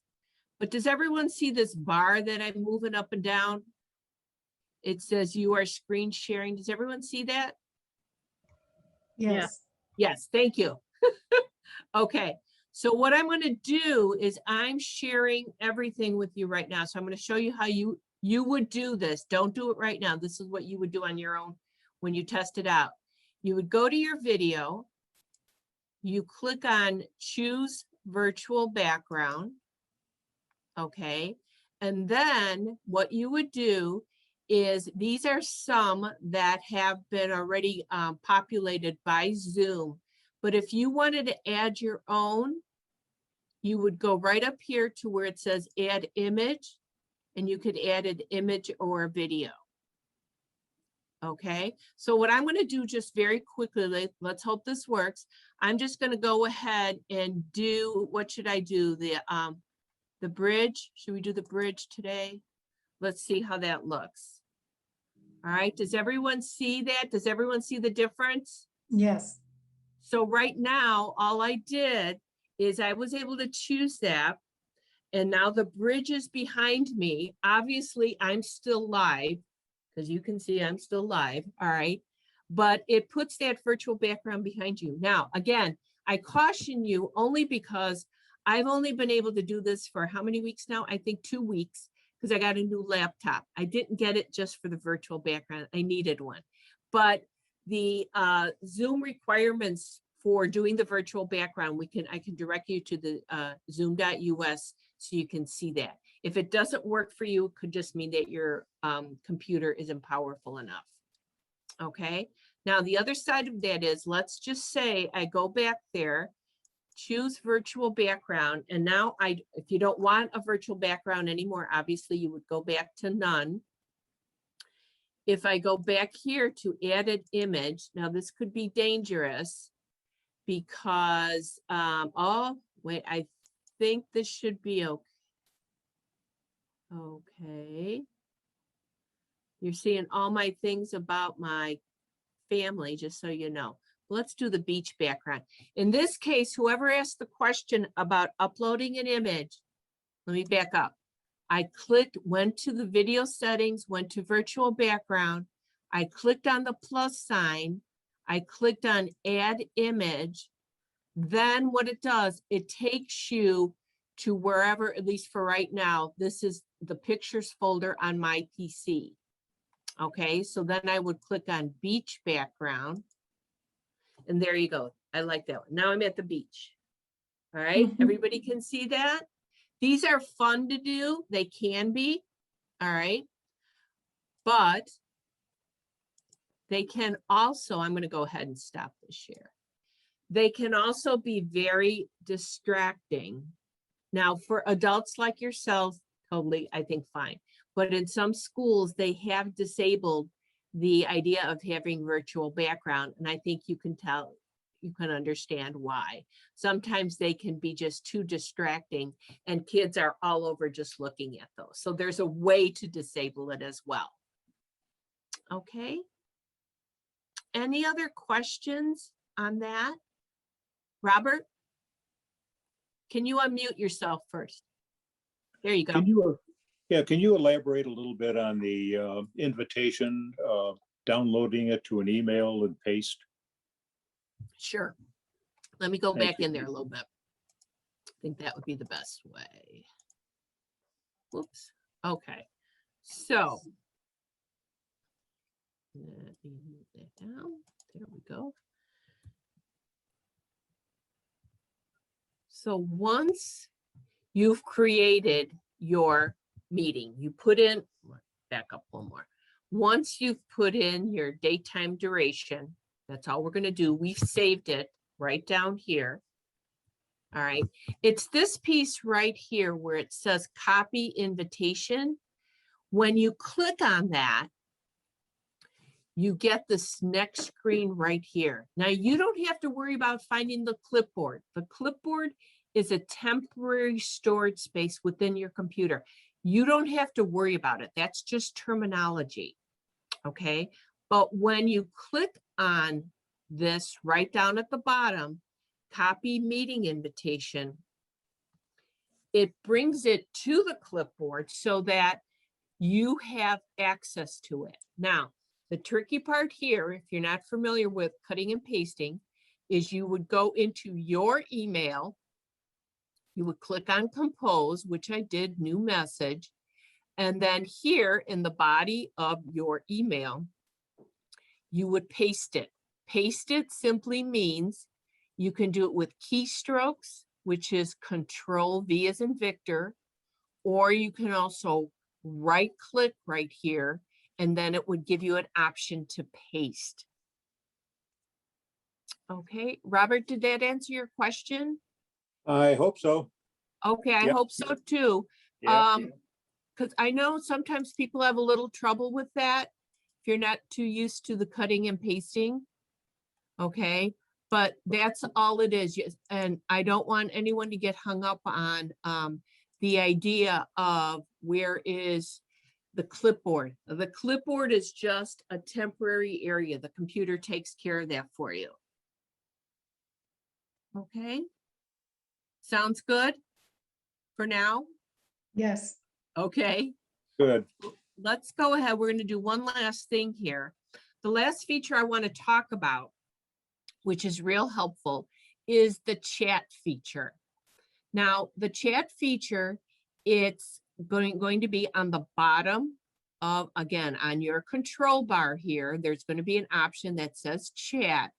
But does everyone see this bar that I'm moving up and down? It says you are screen sharing. Does everyone see that? Yes. Yes, thank you. Okay, so what I'm going to do is I'm sharing everything with you right now. So I'm going to show you how you would do this. Don't do it right now. This is what you would do on your own when you test it out. You would go to your video. You click on choose virtual background. Okay, and then what you would do is these are some that have been already populated by Zoom. But if you wanted to add your own, you would go right up here to where it says add image, and you could add an image or a video. Okay, so what I'm going to do just very quickly, let's hope this works. I'm just going to go ahead and do, what should I do? The bridge, should we do the bridge today? Let's see how that looks. All right, does everyone see that? Does everyone see the difference? Yes. So right now, all I did is I was able to choose that. And now the bridge is behind me. Obviously, I'm still live, because you can see I'm still live, all right? But it puts that virtual background behind you. Now, again, I caution you only because I've only been able to do this for how many weeks now? I think 2 weeks, because I got a new laptop. I didn't get it just for the virtual background. I needed one. But the Zoom requirements for doing the virtual background, I can direct you to the zoom.us so you can see that. If it doesn't work for you, it could just mean that your computer isn't powerful enough. Okay, now the other side of that is, let's just say I go back there, choose virtual background, and now if you don't want a virtual background anymore, obviously you would go back to none. If I go back here to add an image, now this could be dangerous because, oh, wait, I think this should be okay. Okay. You're seeing all my things about my family, just so you know. Let's do the beach background. In this case, whoever asked the question about uploading an image, let me back up. I went to the video settings, went to virtual background. I clicked on the plus sign. I clicked on add image. Then what it does, it takes you to wherever, at least for right now, this is the pictures folder on my PC. Okay, so then I would click on beach background. And there you go. I like that one. Now I'm at the beach. All right, everybody can see that? These are fun to do. They can be. All right. But they can also, I'm going to go ahead and stop this share. They can also be very distracting. Now, for adults like yourself, totally, I think fine. But in some schools, they have disabled the idea of having virtual background. And I think you can understand why. Sometimes they can be just too distracting and kids are all over just looking at those. So there's a way to disable it as well. Okay. Any other questions? on that? Robert? Can you unmute yourself first? There you go. Can you elaborate a little bit on the invitation, downloading it to an email and paste? Sure. Let me go Thank back you. in there a little bit. I think that would be the best way. Whoops. Okay. So let me move that down. There we go. So once you've created your meeting, you put in, back up one more. Once you've put in your daytime duration, that's all we're going to do. We've saved it right down here. All right. It's this piece right here where it says copy invitation. When you click on that, you get this next screen right here. Now you don't have to worry about finding the clipboard. The clipboard is a temporary storage space within your computer. You don't have to worry about it. That's just terminology. Okay. But when you click on this right down at the bottom, copy meeting invitation, it brings it to the clipboard so that you have access to it. Now, the tricky part here, if you're not familiar with cutting and pasting, is you would go into your email, you would click on compose, which I did, new message, and then here in the body of your email, you would paste it. Paste it simply means you can do it with keystrokes, which is Control V as in Victor, or you can also right click right here, and then it would give you an option to paste. Okay, Robert, did that answer your question? I hope so. Okay, I Yeah. hope so too. Yeah. Because I know sometimes people have a little trouble with that if you're not too used to the cutting and pasting. Okay, but that's all it is. Yes, and I don't want anyone to get hung up on the idea of where is the clipboard. The clipboard is just a temporary area. The computer takes care of that for you. Okay, sounds good for now? Yes. Okay. Good. Let's go ahead. We're going to do one last thing here. The last feature I want to talk about, which is real helpful, is the chat feature. Now, the chat feature, it's going to be on the bottom of, again, on your control bar here, there's going to be an option that says chat.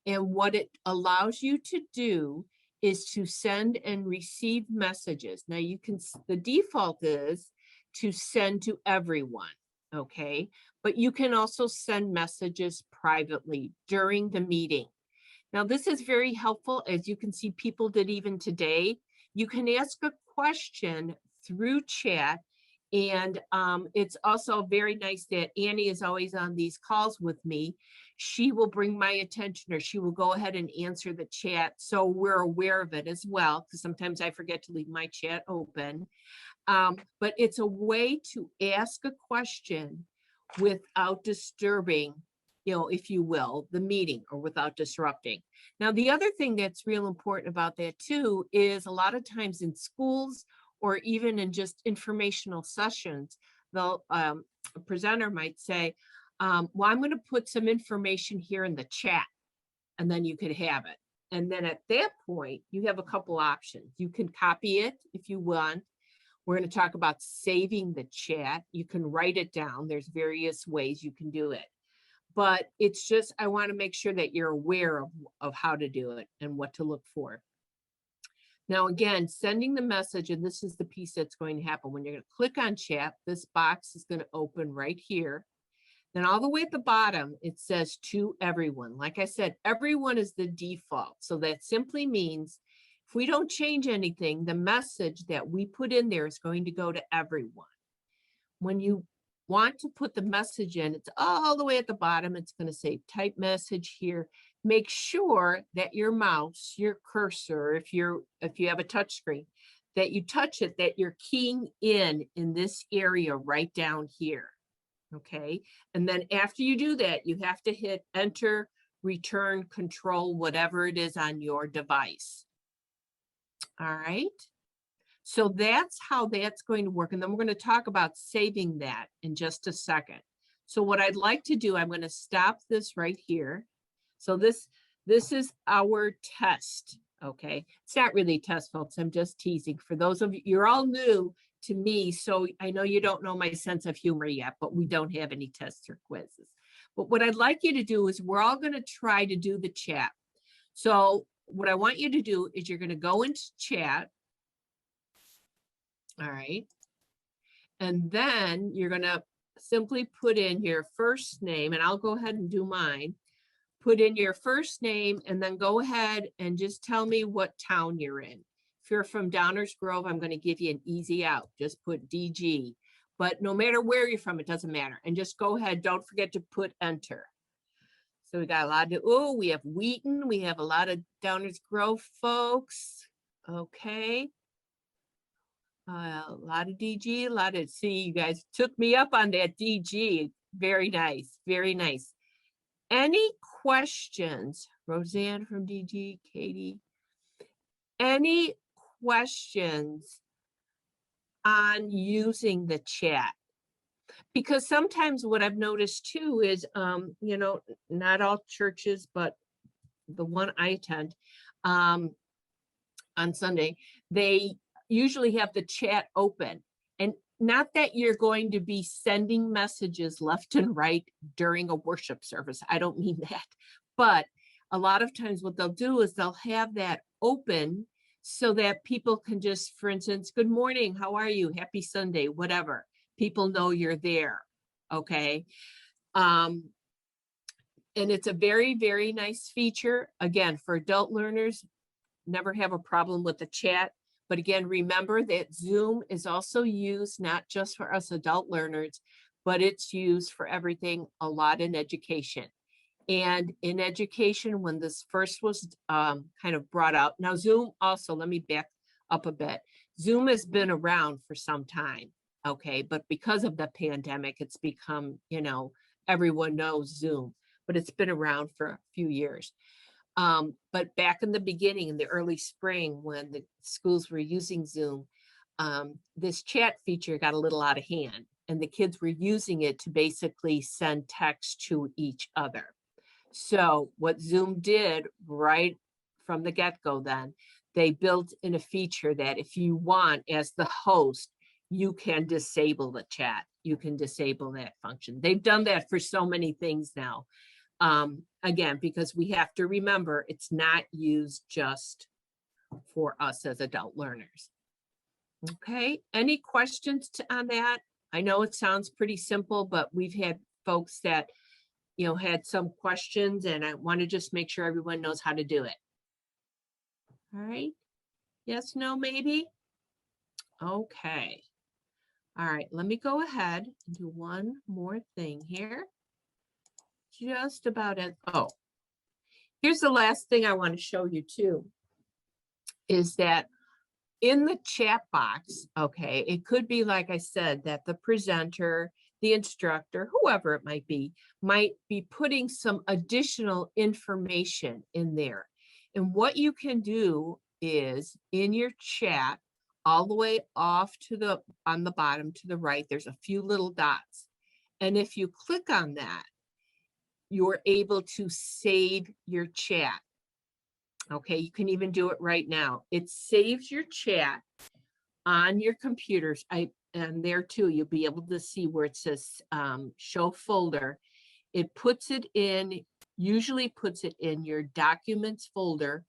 And what it allows you to do is to send and receive messages. Now you can, the default is to send to everyone, okay? But you can also send messages privately during the meeting. Now this is very helpful. As you can see, people did even today. You can ask a question through chat. And it's also very nice that Annie is always on these calls with me. She will bring my attention, or she will go ahead and answer the chat. So we're aware of it as well, because sometimes I forget to leave my chat open. But it's a way to ask a question without disturbing, you know, if you will, the meeting, or without disrupting. Now, the other thing that's real important about that too is a lot of times in schools, or even in just informational sessions, the presenter might say, well, I'm going to put some information here in the chat, and then you could have it. And then at that point, you have a couple options. You can copy it if you want. We're going to talk about saving the chat. You can write it down. There's various ways you can do it. But it's just, I want to make sure that you're aware of how to do it and what to look for. Now, again, sending the message, and this is the piece that's going to happen. When you're going to click on chat, this box is going to open right here. Then all the way at the bottom, it says to everyone. Like I said, everyone is the default. So that simply means if we don't change anything, the message that we put in there is going to go to everyone. When you want to put the message in, it's all the way at the bottom. It's going to say type message here. Make sure that your mouse, your cursor, if you have a touch screen, that you touch it, that you're keying in this area right down here. Okay. And then after you do that, you have to hit enter, return, control, whatever it is on your device. All right. So that's how that's going to work. And then we're going to talk about saving that in just a second. So what I'd like to do, I'm going to stop this right here. So this is our test. Okay. It's not really a test, folks. I'm just teasing. For those of you, you're all new to me. So I know you don't know my sense of humor yet, but we don't have any tests or quizzes. But what I'd like you to do is we're all going to try to do the chat. So what I want you to do is you're going to go into chat. All right. And then you're going to simply put in your first name, and I'll go ahead and do mine. Put in your first name and then go ahead and just tell me what town you're in. If you're from Downers Grove, I'm going to give you an easy out. Just put DG. But no matter where you're from, it doesn't matter. And just go ahead. Don't forget to put enter. So we got a lot of, we have Wheaton. We have a lot of Downers Grove folks. Okay. A lot of DG, a lot of, see, you guys took me up on that DG. Very nice. Very nice. Any questions? Roseanne from DG, Katie. Any questions on using the chat? Because sometimes what I've noticed too is, you know, not all churches, but the one I attend on Sunday, they usually have the chat open. And not that you're going to be sending messages left and right during a worship service. I don't mean that. But a lot of times what they'll do is they'll have that open so that people can just, for instance, good morning, how are you? Happy Sunday, whatever. People know you're there. Okay. And it's a very, very nice feature. Again, for adult learners, never have a problem with the chat. But again, remember that Zoom is also used not just for us adult learners, but it's used for everything, a lot in education. And in education, when this first was kind of brought out, now Zoom also, let me back up a bit. Zoom has been around for some time, okay? But because of the pandemic, it's become, you know, everyone knows Zoom, but it's been around for a few years. But back in the beginning, in the early spring, when the schools were using Zoom, this chat feature got a little out of hand, and the kids were using it to basically send text to each other. So what Zoom did right from the get-go then, they built in a feature that if you want, as the host, you can disable the chat. You can disable that function. They've done that for so many things now. Again, because we have to remember it's not used just for us as adult learners. Okay, any questions on that? I know it sounds pretty simple, but we've had folks that, you know, had some questions, and I want to just make sure everyone knows how to do it. All right, yes, no, maybe? Okay. All right, let me go ahead and do one more thing here. Just about it. Oh, here's the last thing I want to show you too, is that in the chat box, okay, it could be, like I said, that the presenter, the instructor, whoever it might be putting some additional information in there. And what you can do is in your chat, all the way off to the, on the bottom to the right, there's a few little dots. And if you click on that, you're able to save your chat. Okay, you can even do it right now. It saves your chat on your computers. And there too, you'll be able to see where it says show folder. It puts it in, usually puts it in your documents folder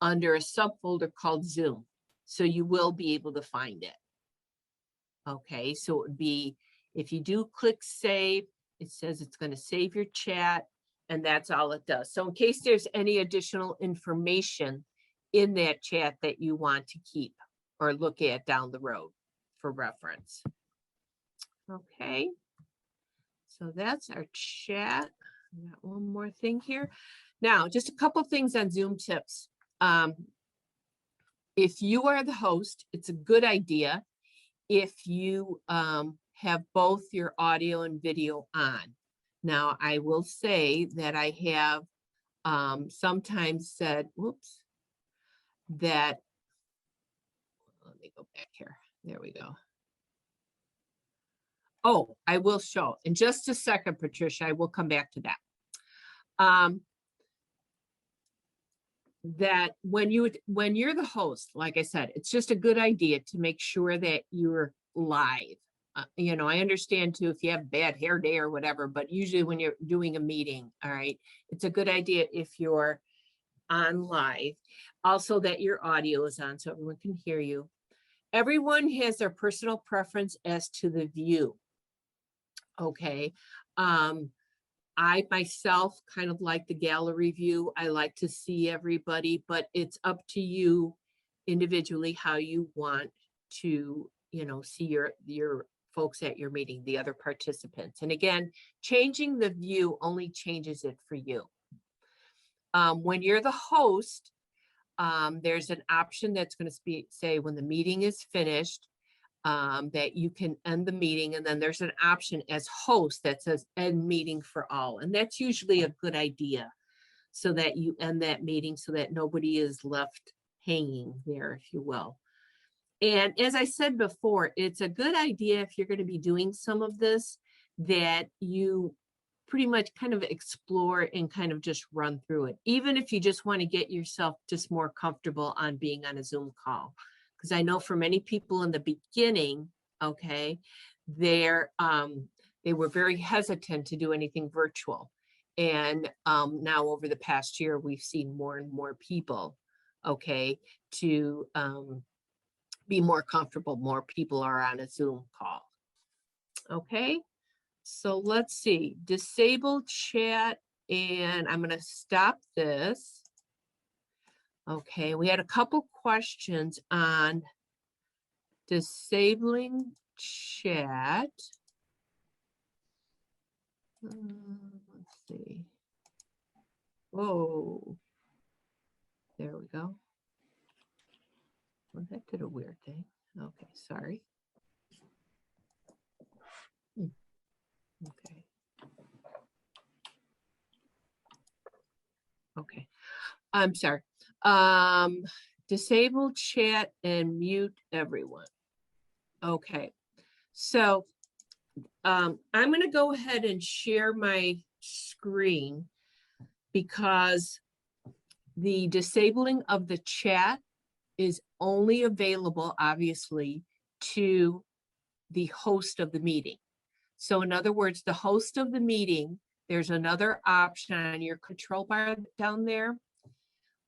under a subfolder called Zoom. So you will be able to find it. Okay, so it would be, if you do click save, it says it's going to save your chat, and that's all it does. So in case there's any additional information in that chat that you want to keep or look at down the road for reference. Okay, so that's our chat. I got one more thing here. Now, just a couple things on Zoom tips. If you are the host, it's a good idea if you have both your audio and video on. Now, I will say that I have sometimes said, whoops, that, let me go back here. There we go. Oh, I will show in just a second, Patricia. I will come back to that. That when you're the host, like I said, it's just a good idea to make sure that you're live. You know, I understand too if you have bad hair day or whatever, but usually when you're doing a meeting, all right, it's a good idea if you're on live. Also that your audio is on so everyone can hear you. Everyone has their personal preference as to the view. Okay. I myself kind of like the gallery view. I like to see everybody, but it's up to you individually how you want to, you know, see your folks at your meeting, the other participants. And again, changing the view only changes it for you. When you're the host, there's an option that's going to say when the meeting is finished, that you can end the meeting, and then there's an option as host that says end meeting for all, and that's usually a good idea so that you end that meeting so that nobody is left hanging there, if you will. And as I said before, it's a good idea if you're going to be doing some of this that you pretty much kind of explore and kind of just run through it, even if you just want to get yourself just more comfortable on being on a Zoom call. Because I know for many people in the beginning, okay, they were very hesitant to do anything virtual. And now over the past year, we've seen more and more people, okay, to be more comfortable. More people are on a Zoom call. Okay, so let's see, disable chat, and I'm going to stop this. Okay, we had a couple questions on disabling chat. Let's see. Whoa. There we go. Well, that did a weird thing. Okay, sorry. Okay. Okay, I'm sorry. Disable chat and mute everyone. Okay, so I'm going to go ahead and share my screen because the disabling of the chat is only available, obviously, to the host of the meeting. So in other words, the host of the meeting, there's another option on your control bar down there.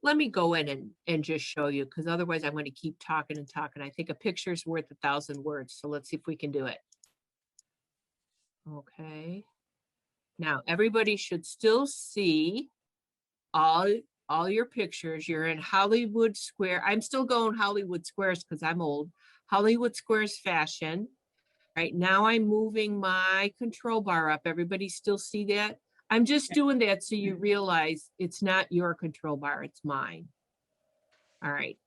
Let me go in and just show you, because otherwise I'm going to keep talking and talking. I think a picture is worth 1,000 words. So let's see if we can do it. Okay. Now everybody should still see all your pictures. You're in Hollywood Square. I'm still going Hollywood Squares because I'm old. Hollywood Squares fashion. Right now I'm moving my control bar up. Everybody still see that? I'm just doing that so you realize it's not your control bar, it's mine. All right.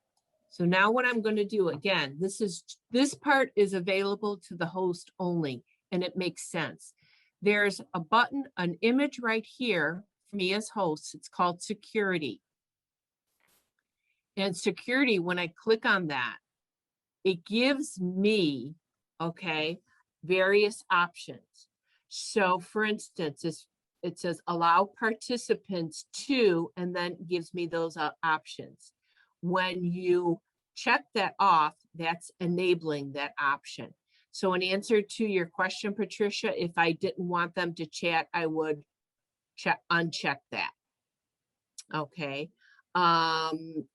So now what I'm going to do, again, this part is available to the host only, and it makes sense. There's a button, an image right here for me as host. It's called security. And security, when I click on that, it gives me, okay, various options. So for instance, it says allow participants to, and then gives me those options. When you check that off, that's enabling that option. So in answer to your question, Patricia, if I didn't want them to chat, I would uncheck that. Okay.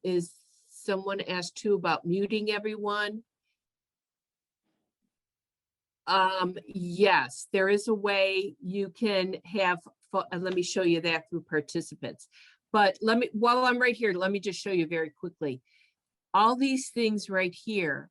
Is someone asked too about muting everyone? Yes, there is a way you can have, let me show you that through participants. But while I'm right here, let me just show you very quickly. All these things right here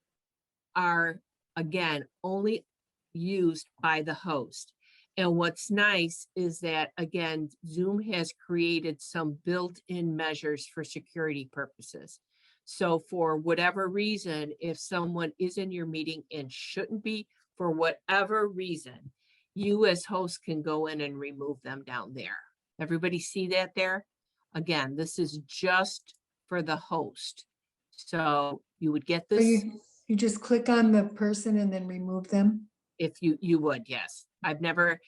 are, again, only used by the host. And what's nice is that, again, Zoom has created some built-in measures for security purposes. So for whatever reason, if someone is in your meeting and shouldn't be, for whatever reason, you as host can go in and remove them down there. Everybody see that there? Again, this is just for the host. So you would get So this you just click on the person and then remove them? if you would, yes. I've never,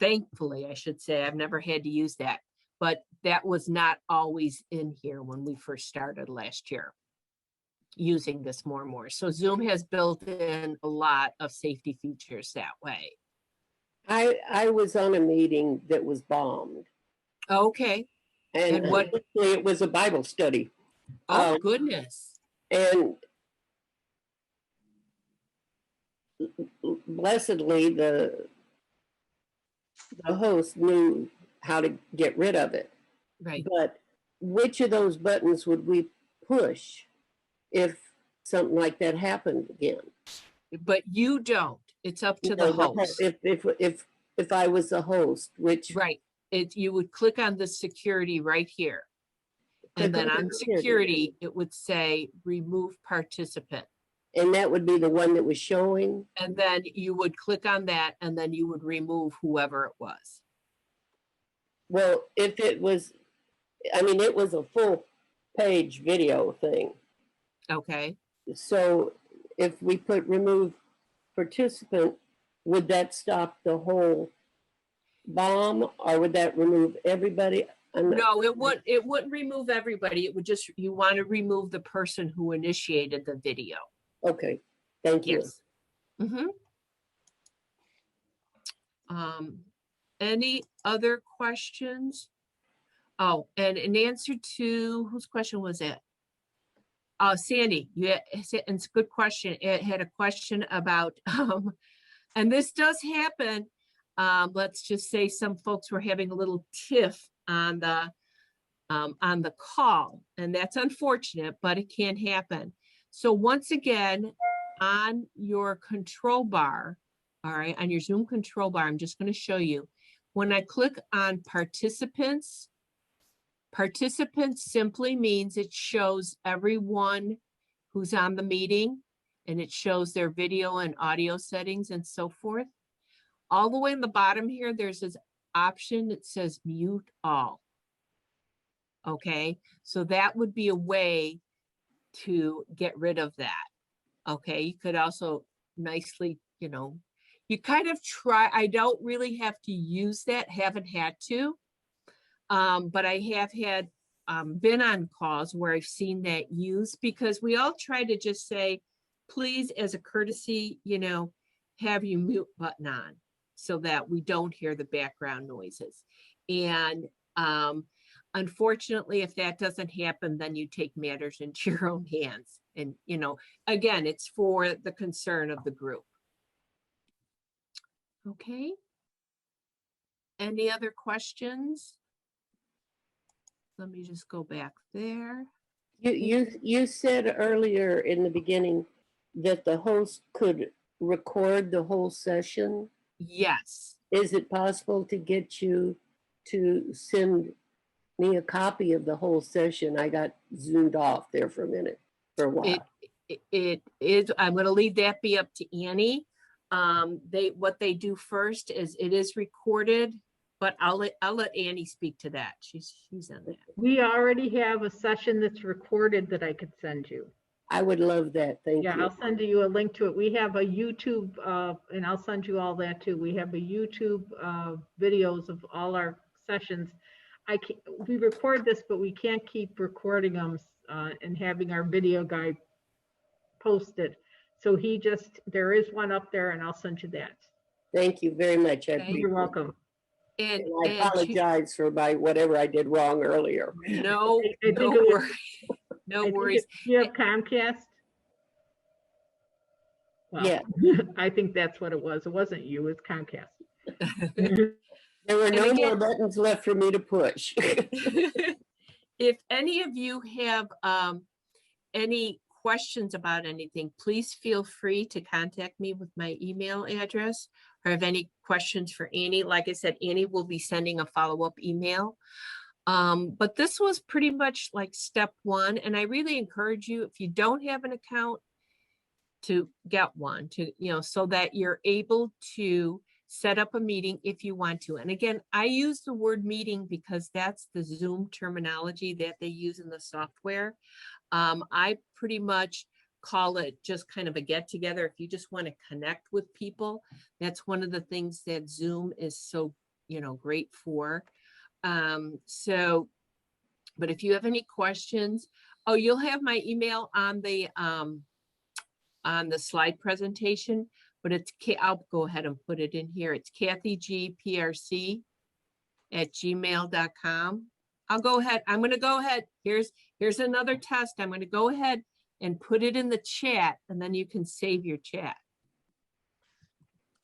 thankfully, I should say, I've never had to use that, but that was not always in here when we first started last year, using this more and more. So Zoom has built in a lot of safety features that way. I was on a meeting that was bombed, Okay. and And what- honestly, it was a Bible study. Oh, goodness. And blessedly, the host knew how to get rid of it. Right. But which of those buttons would we push if something like that happened again? But you don't. It's up to You the know, host. If I was the host, which Right. You would click on the security right here. And Click then on on security. security, it would say remove participant. and that would be the one that was showing. And then you would click on that and then you would remove whoever it was. Well, if it was, I mean, it was a full page video thing. Okay. So if we put remove participant, would that stop the whole bomb, or would that remove everybody? No, it wouldn't remove everybody. It would just, you want to remove the person who initiated the video. Okay, thank you. Yes. Any other questions? Oh, and in answer to, whose question was it? Sandy, it's a good question. It had a question about, and this does happen. Let's just say some folks were having a little tiff on the call, and that's unfortunate, but it can happen. So once again, on your control bar, all right, on your Zoom control bar, I'm just going to show you. When I click on participants, participants simply means it shows everyone who's on the meeting, and it shows their video and audio settings and so forth. All the way in the bottom here, there's this option that says mute all. Okay, so that would be a way to get rid of that. Okay, you could also nicely, you kind of try, I don't really have to use that, haven't had to. But I have had been on calls where I've seen that used, because we all try to just say, please, as a courtesy, have your mute button on so that we don't hear the background noises. And unfortunately, if that doesn't happen, then you take matters into your own hands. And, again, it's for the concern of the group. Okay. Any other questions? Let me just go back there. You said earlier in the beginning that the host could record the whole session. Yes. Is it possible to get you to send me a copy of the whole session? I got zoomed off there for a minute, for a while. It is, I'm going to leave that be up to Annie. What they do first is it is recorded, but I'll let Annie speak to that. She's on that. We already have a session that's recorded that I could send you. I would love that. Thank you. Yeah, I'll send you a link to it. We have a YouTube, and I'll send you all that too. We have a YouTube videos of all our sessions. We record this, but we can't keep recording them and having our video guy post it. So there is one up there, and I'll send you that. Thank you very much. You're welcome. And I apologize for whatever I did wrong earlier. No worries. No worries. You have Comcast? Well, yeah. I think that's what it was. It wasn't you, it's Comcast. There were no more buttons left for me to push. If any of you have any questions about anything, please feel free to contact me with my email address, or have any questions for Annie. Like I said, Annie will be sending a follow-up email. But this was pretty much like step one. And I really encourage you, if you don't have an account, to get one, so that you're able to set up a meeting if you want to. And again, I use the word meeting because that's the Zoom terminology that they use in the software. I pretty much call it just kind of a get together. If you just want to connect with people, that's one of the things that Zoom is so, great for. But if you have any questions, you'll have my email on the slide presentation, but I'll go ahead and put it in here. It's kathygprc@gmail.com. I'll go ahead. I'm going to go ahead. Here's another test. I'm going to go ahead and put it in the chat, and then you can save your chat.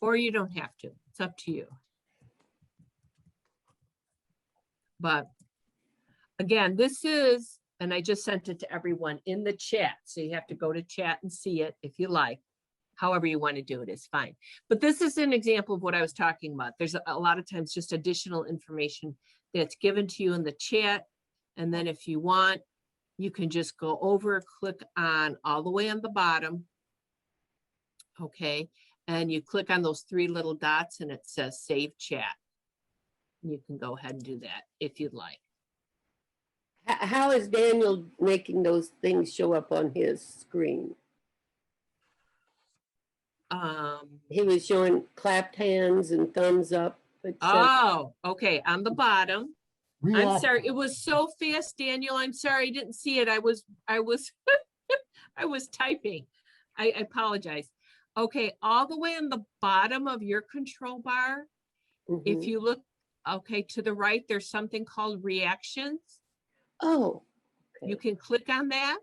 Or you don't have to. It's up to you. But again, this is, and I just sent it to everyone in the chat. So you have to go to chat and see it if you like. However you want to do it is fine. But this is an example of what I was talking about. There's a lot of times just additional information that's given to you in the chat. And then if you want, you can just go over, click on all the way on the bottom. Okay. And you click on those 3 little dots and it says save chat. You can go ahead and do that if you'd like. How is Daniel making those things show up on his screen? He was showing clapped hands and thumbs up. Oh, okay. On the bottom. I'm sorry. It was so fast, Daniel. I'm sorry. I didn't see it. I was I was typing. I apologize. Okay. All the way on the bottom of your control bar, if you look, okay, to the right, there's something called reactions. Oh, okay. You can click on that,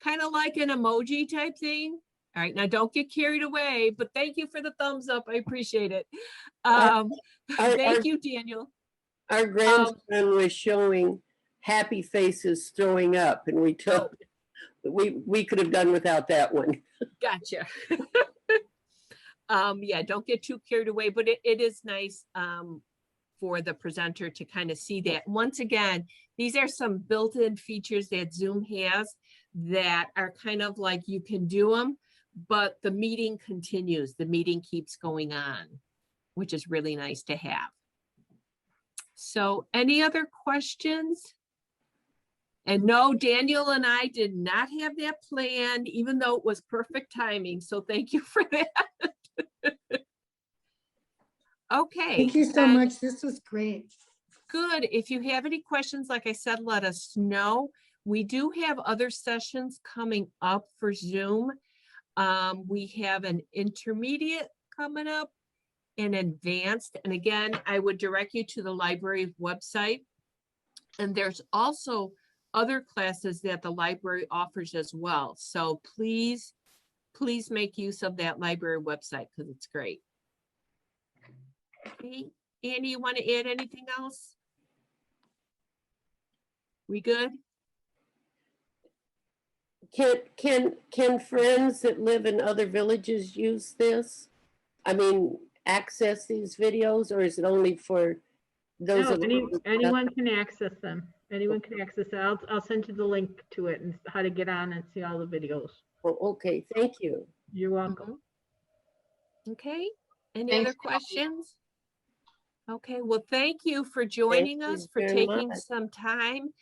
kind of like an emoji type thing. All right, now don't get carried away, but thank you for the thumbs up. I appreciate it. Thank you, Daniel. Our grandson was showing happy faces throwing up, and we told we could have done without that one. Gotcha. Yeah, don't get too carried away, but it is nice for the presenter to kind of see that. Once again, these are some built-in features that Zoom has that are kind of like you can do them, but the meeting continues. The meeting keeps going on, which is really nice to have. So any other questions? And no, Daniel and I did not have that planned, even though it was perfect timing. So thank you for that. Okay. Thank you so much. This was great. Good. If you have any questions, like I said, let us know. We do have other sessions coming up for Zoom. We have an intermediate coming up, an advanced. And again, I would direct you to the library website. And there's also other classes that the library offers as well. So please make use of that library website because it's great. Okay, Annie, you want to add anything else? We good? Can friends that live in other villages use this? I mean, access these videos, or is it only for those? No, anyone can access them. Anyone can access it. I'll send you the link to it and how to get on and see all the videos. Oh, okay, thank you. You're welcome. Okay, any other questions? Okay, well, thank you for joining us, for taking some time.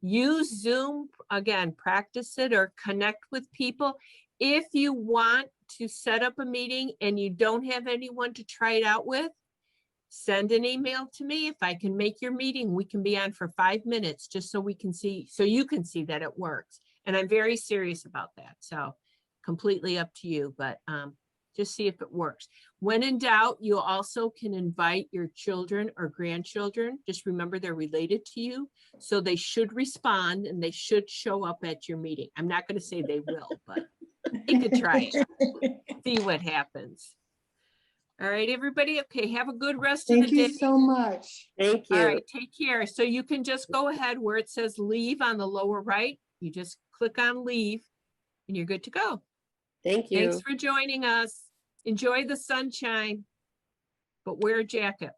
Use Zoom, again, practice it or connect with people. If you want to set up a meeting and you don't have anyone to try it out with, send an email to me. If I can make your meeting, we can be on for 5 minutes just so we can see, so you can see that it works. And I'm very serious about that. So completely up to you, but just see if it works. When in doubt, you also can invite your children or grandchildren. Just remember they're related to you. So they should respond and they should show up at your meeting. I'm not going to say they will, but you could try it. See what happens. All right, everybody. Okay, have a good rest of the day. Thank you so much. Thank you. All right, take care. So you can just go ahead where it says leave on the lower right. You just click on leave and you're good to go. Thank you. Thanks for joining us. Enjoy the sunshine, but wear a jacket.